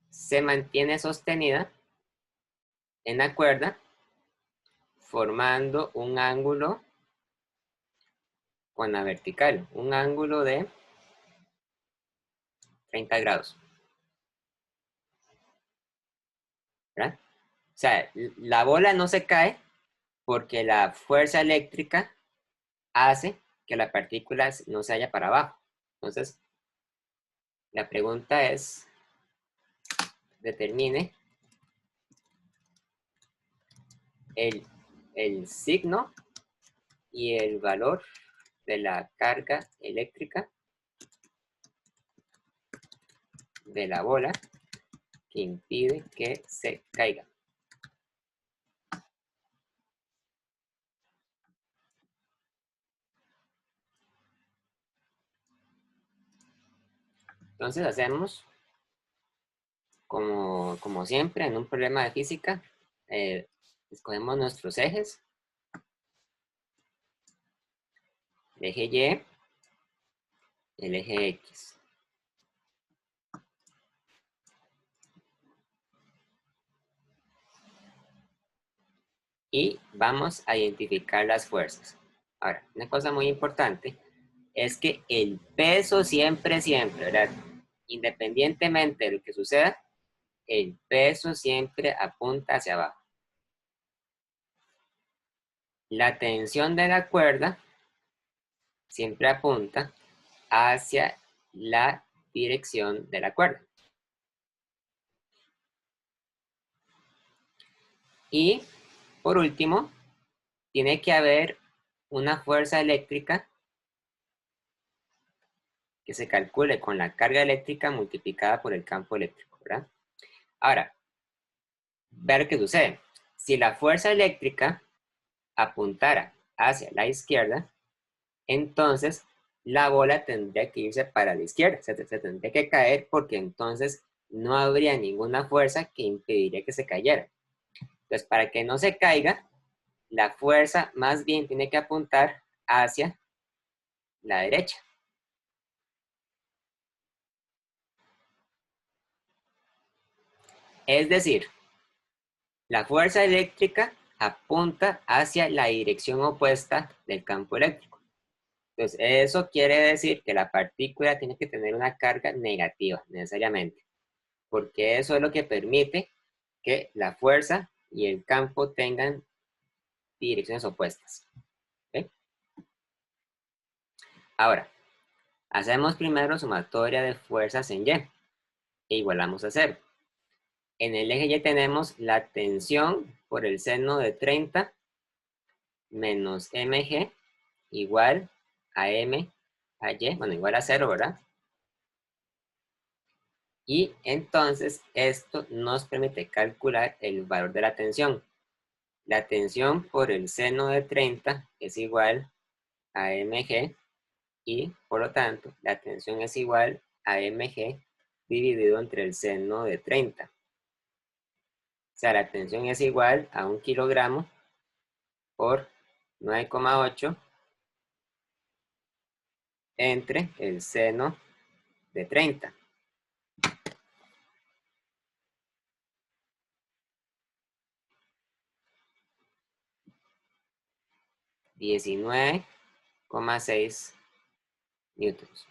S1: se mantiene sostenida en la cuerda, formando un ángulo con la vertical, un ángulo de 30 grados, ¿verdad? O sea, la bola no se cae porque la fuerza eléctrica hace que la partícula no se haya para abajo. Entonces, la pregunta es, determine el signo y el valor de la carga eléctrica de la bola que impide que se caiga. Entonces hacemos como siempre en un problema de física, escogemos nuestros ejes, el eje Y, el eje X. Y vamos a identificar las fuerzas. Ahora, una cosa muy importante es que el peso siempre, ¿verdad? Independientemente de lo que suceda, el peso siempre apunta hacia abajo. La tensión de la cuerda siempre apunta hacia la dirección de la cuerda. Y, por último, tiene que haber una fuerza eléctrica que se calcule con la carga eléctrica multiplicada por el campo eléctrico, ¿verdad? Ahora, ver qué sucede. Si la fuerza eléctrica apuntara hacia la izquierda, entonces la bola tendría que irse para la izquierda, se tendría que caer porque entonces no habría ninguna fuerza que impediría que se cayera. Entonces, para que no se caiga, la fuerza más bien tiene que apuntar hacia la derecha. Es decir, la fuerza eléctrica apunta hacia la dirección opuesta del campo eléctrico. Entonces, eso quiere decir que la partícula tiene que tener una carga negativa, necesariamente, porque eso es lo que permite que la fuerza y el campo tengan direcciones opuestas. ¿Ok? Ahora, hacemos primero sumatoria de fuerzas en Y e igualamos a 0. En el eje Y tenemos la tensión por el seno de 30 menos mg igual a m a y, bueno, igual a 0, ¿verdad? Y entonces esto nos permite calcular el valor de la tensión. La tensión por el seno de 30 es igual a mg y por lo tanto la tensión es igual a mg dividido entre el seno de 30. O sea, la tensión es igual a 1 kilogramo por 9,8 entre el seno de 30. $19,6 newtons.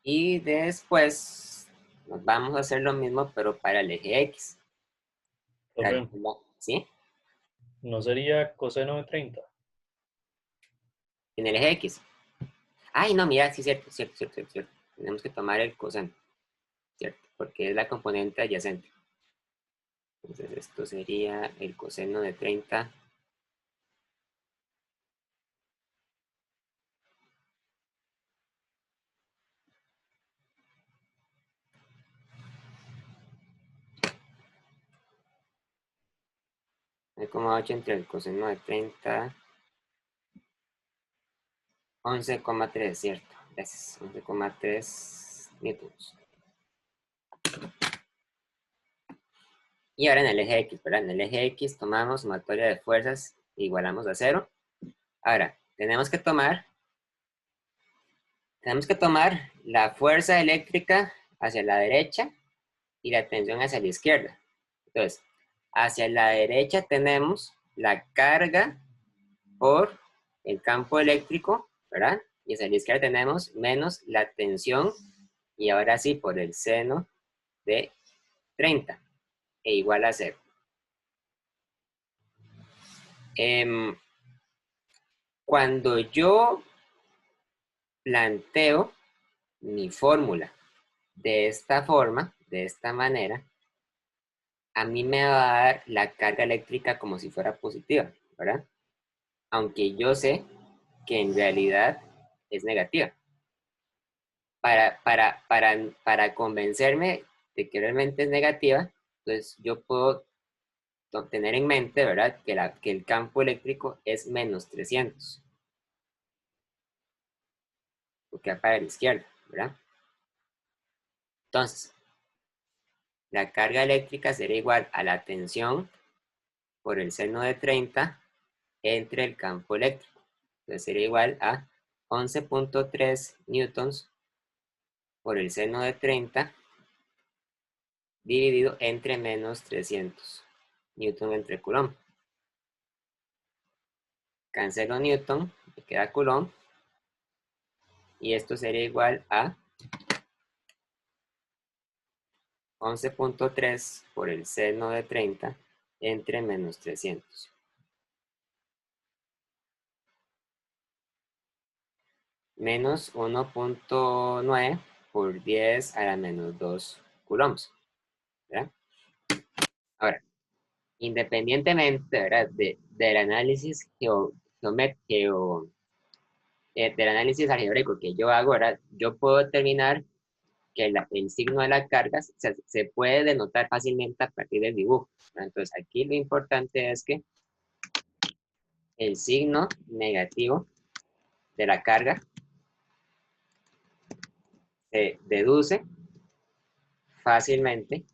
S1: Y después nos vamos a hacer lo mismo, pero para el eje X.
S4: Profe,
S1: ¿Sí?
S4: ¿no sería coseno de 30?
S1: En el eje X. Ay, no, mira, sí, cierto. Tenemos que tomar el coseno, ¿cierto? Porque es la componente adyacente. Entonces, esto sería el coseno de 30. Como 8 entre el coseno de 30. 11,3, ¿cierto? Gracias. 11,3 newtons. Y ahora en el eje X, ¿verdad? En el eje X tomamos sumatoria de fuerzas e igualamos a 0. Ahora, tenemos que tomar la fuerza eléctrica hacia la derecha y la tensión hacia la izquierda. Entonces, hacia la derecha tenemos la carga por el campo eléctrico, ¿verdad? Y hacia la izquierda tenemos menos la tensión, y ahora sí, por el seno de 30, e igual a 0. Cuando yo planteo mi fórmula de esta forma, de esta manera, a mí me va a dar la carga eléctrica como si fuera positiva, ¿verdad? Aunque yo sé que en realidad es negativa. Para convencerme de que realmente es negativa, pues yo puedo tener en mente, ¿verdad? Que el campo eléctrico es menos 300. Porque va para la izquierda, ¿verdad? Entonces, la carga eléctrica sería igual a la tensión por el seno de 30 entre el campo eléctrico. Entonces sería igual a 11,3 newtons por el seno de 30 dividido entre menos 300 newton entre coulomb. Cancelo newton, me queda coulomb, y esto sería igual a 11,3 por el seno de 30 entre menos 300. Menos 1,9 por 10 a la menos 2 coulombs, ¿verdad? Ahora, independientemente, ¿verdad? Del análisis del análisis algebraico que yo hago, ¿verdad? Yo puedo determinar que el signo de la carga se puede denotar fácilmente a partir del dibujo, ¿verdad? Entonces, aquí lo importante es que el signo negativo de la carga se deduce fácilmente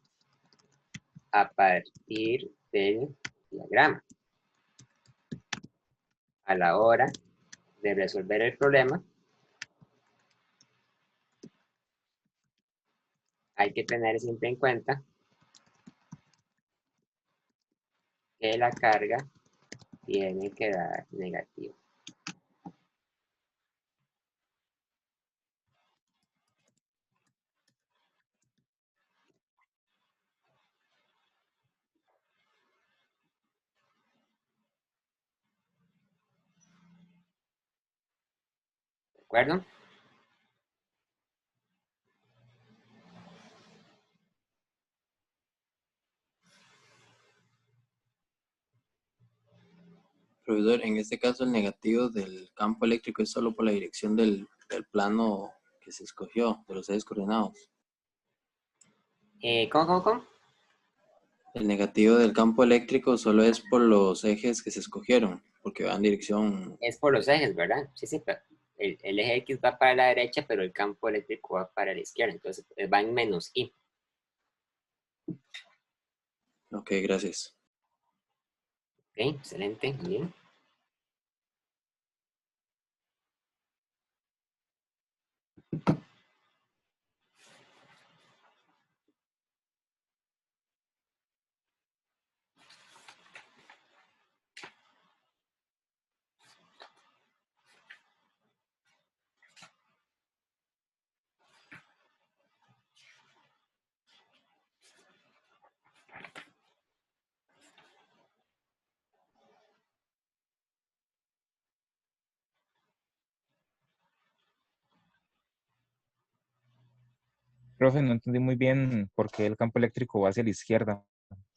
S1: a partir del diagrama. A la hora de resolver el problema, hay que tener siempre en cuenta que la carga tiene que dar negativo. ¿De acuerdo?
S2: Profesor, en este caso el negativo del campo eléctrico es solo por la dirección del plano que se escogió, de los ejes coordenados.
S1: ¿Cómo?
S2: El negativo del campo eléctrico solo es por los ejes que se escogieron, porque va en dirección...
S1: Es por los ejes, ¿verdad? Sí, pero el eje X va para la derecha, pero el campo eléctrico va para la izquierda. Entonces va en menos I.
S2: Ok, gracias.
S1: Ok, excelente, muy bien.
S5: Profe, no entendí muy bien por qué el campo eléctrico va hacia la izquierda.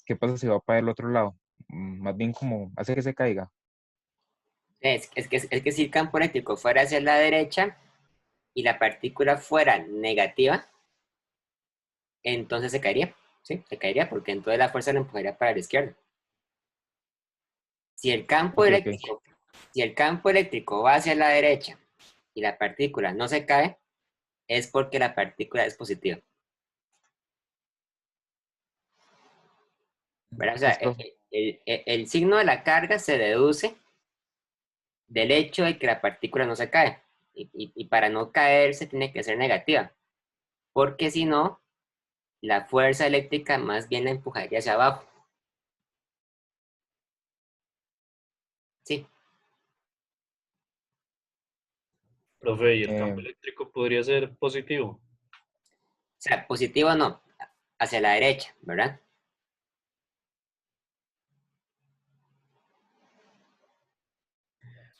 S5: ¿Qué pasa si va para el otro lado? Más bien como hace que se caiga.
S1: Es que si el campo eléctrico fuera hacia la derecha y la partícula fuera negativa, entonces se caería. Sí, se caería porque entonces la fuerza la empujaría para la izquierda. Si el campo
S5: Ok, ok.
S1: eléctrico, si el campo eléctrico va hacia la derecha y la partícula no se cae, es porque la partícula es positiva. ¿Verdad? O sea,
S5: Entonces, profe,
S1: el signo de la carga se deduce del hecho de que la partícula no se cae. Y para no caerse tiene que ser negativa. Porque si no, la fuerza eléctrica más bien la empujaría hacia abajo. Sí.
S4: Profe, ¿y el campo
S5: eh,
S4: eléctrico podría ser positivo?
S1: O sea, positivo no, hacia la derecha, ¿verdad?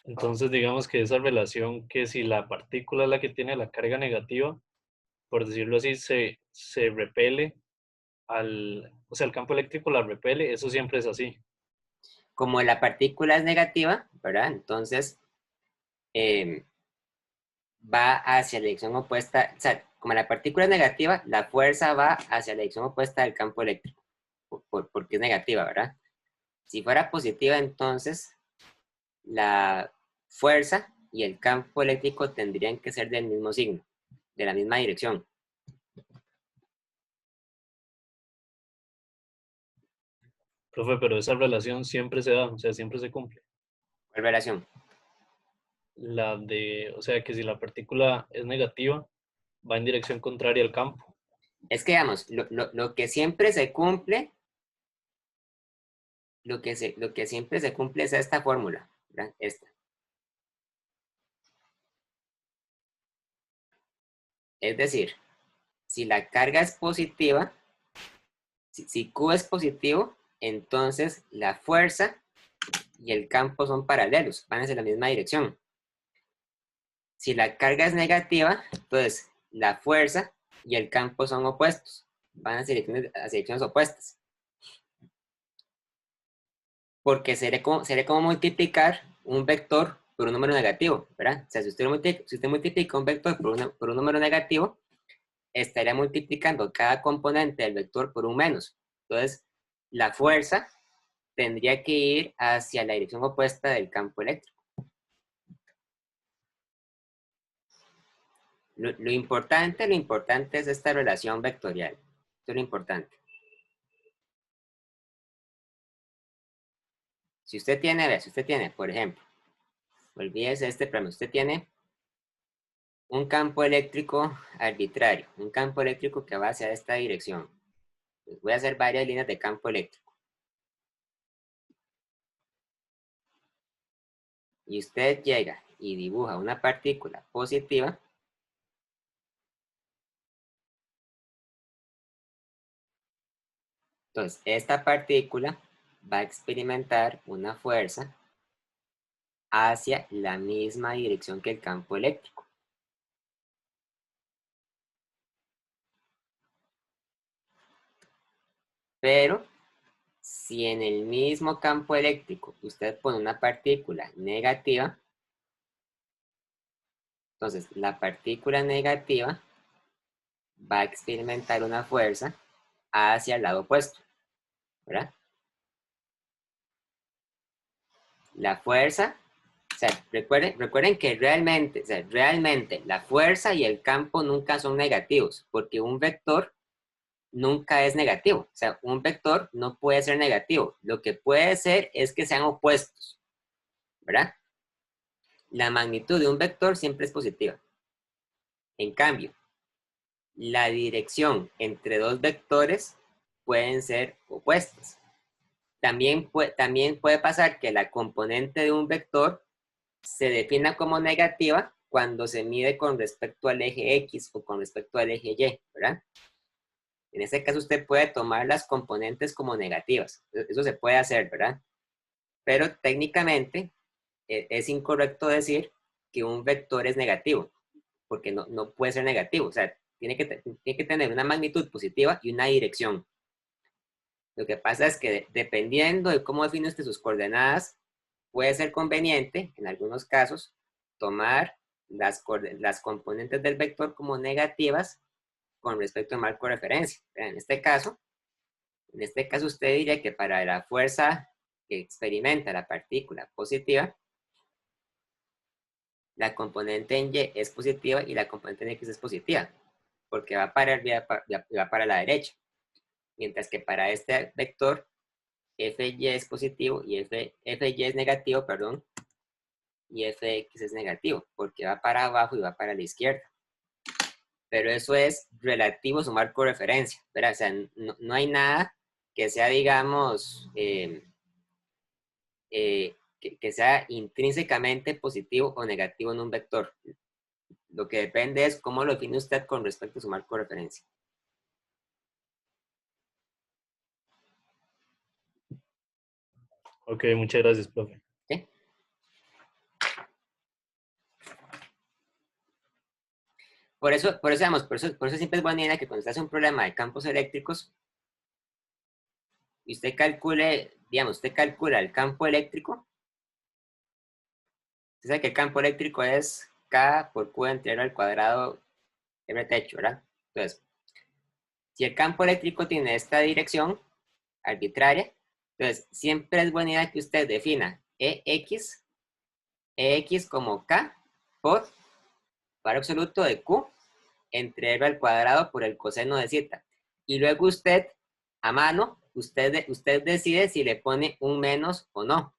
S4: Entonces, digamos que esa relación que si la partícula es la que tiene la carga negativa, por decirlo así, se repele o sea, el campo eléctrico la repele, eso siempre es así.
S1: Como la partícula es negativa, ¿verdad? Entonces va hacia la dirección opuesta. O sea, como la partícula es negativa, la fuerza va hacia la dirección opuesta del campo eléctrico, porque es negativa, ¿verdad? Si fuera positiva, entonces la fuerza y el campo eléctrico tendrían que ser del mismo signo, de la misma dirección.
S4: Profe, pero esa relación siempre se da, o sea, siempre se cumple.
S1: ¿Cuál relación?
S4: O sea, que si la partícula es negativa, va en dirección contraria al campo.
S1: Es que, digamos, lo que siempre se cumple, lo que siempre se cumple es esta fórmula, ¿verdad? Esta. Es decir, si la carga es positiva, si Q es positivo, entonces la fuerza y el campo son paralelos, van hacia la misma dirección. Si la carga es negativa, entonces la fuerza y el campo son opuestos, van hacia direcciones opuestas. Porque sería como multiplicar un vector por un número negativo, ¿verdad? O sea, si usted multiplica un vector por un número negativo, estaría multiplicando cada componente del vector por un menos. Entonces, la fuerza tendría que ir hacia la dirección opuesta del campo eléctrico. Lo importante es esta relación vectorial. Esto es lo importante. Si usted tiene, por ejemplo, olvídese este problema, usted tiene un campo eléctrico arbitrario, un campo eléctrico que va hacia esta dirección. Pues voy a hacer varias líneas de campo eléctrico. y usted llega y dibuja una partícula positiva, entonces esta partícula va a experimentar una fuerza hacia la misma dirección que el campo eléctrico. Pero si en el mismo campo eléctrico usted pone una partícula negativa, entonces la partícula negativa va a experimentar una fuerza hacia el lado opuesto, ¿verdad? La fuerza, o sea, recuerden que realmente, o sea, realmente la fuerza y el campo nunca son negativos, porque un vector nunca es negativo. O sea, un vector no puede ser negativo. Lo que puede ser es que sean opuestos, ¿verdad? La magnitud de un vector siempre es positiva. En cambio, la dirección entre dos vectores pueden ser opuestas. También puede pasar que la componente de un vector se defina como negativa cuando se mide con respecto al eje X o con respecto al eje Y, ¿verdad? En este caso usted puede tomar las componentes como negativas. Eso se puede hacer, ¿verdad? Pero técnicamente es incorrecto decir que un vector es negativo, porque no puede ser negativo. O sea, tiene que tener una magnitud positiva y una dirección. Lo que pasa es que dependiendo de cómo define usted sus coordenadas, puede ser conveniente, en algunos casos, tomar las componentes del vector como negativas con respecto al marco de referencia. En este caso usted diría que para la fuerza que experimenta la partícula positiva, la componente en Y es positiva y la componente en X es positiva, porque va para va para la derecha. Mientras que para este vector, Fy es positivo y Fy es negativo, perdón, y Fx es negativo, porque va para abajo y va para la izquierda. Pero eso es relativo a su marco de referencia, ¿verdad? O sea, no hay nada que sea, digamos, que sea intrínsecamente positivo o negativo en un vector. Lo que depende es cómo lo define usted con respecto a su marco de referencia.
S4: Ok, muchas gracias, profe.
S1: ¿Sí? Por eso, digamos, por eso siempre es buena idea que cuando usted hace un problema de campos eléctricos, y usted calcule, digamos, usted calcula el campo eléctrico. Usted sabe que el campo eléctrico es K por Q entero al cuadrado R techo, ¿verdad? Entonces, si el campo eléctrico tiene esta dirección arbitraria, entonces siempre es buena idea que usted defina EX como K por valor absoluto de Q entre R al cuadrado por el coseno de zeta. Y luego usted, a mano, usted decide si le pone un menos o no.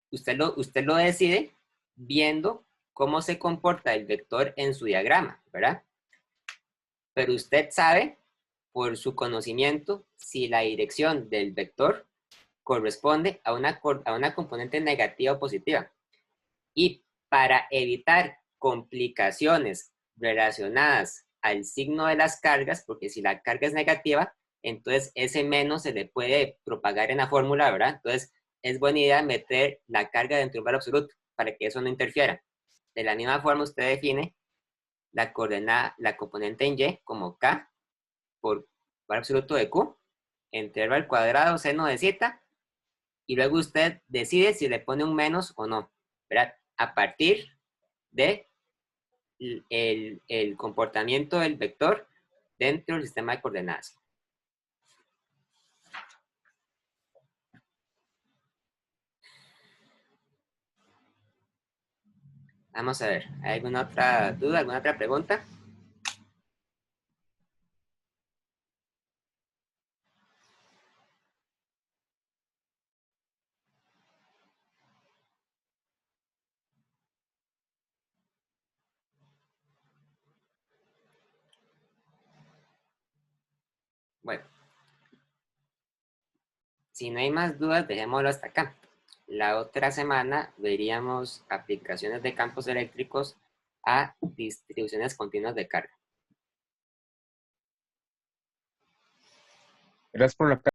S1: Usted lo decide viendo cómo se comporta el vector en su diagrama, ¿verdad? Pero usted sabe, por su conocimiento, si la dirección del vector corresponde a una componente negativa o positiva. Y para evitar complicaciones relacionadas al signo de las cargas, porque si la carga es negativa, entonces ese menos se le puede propagar en la fórmula, ¿verdad? Entonces es buena idea meter la carga dentro de un valor absoluto para que eso no interfiera. De la misma forma usted define la coordenada, la componente en Y como K por valor absoluto de Q entre R al cuadrado seno de zeta, y luego usted decide si le pone un menos o no, ¿verdad? A partir de el comportamiento del vector dentro del sistema de coordenadas. Vamos a ver, ¿hay alguna otra duda, alguna otra pregunta? Bueno, si no hay más dudas, dejémoslo hasta acá. la otra semana veríamos aplicaciones de campos eléctricos a distribuciones continuas de carga.
S5: Gracias por la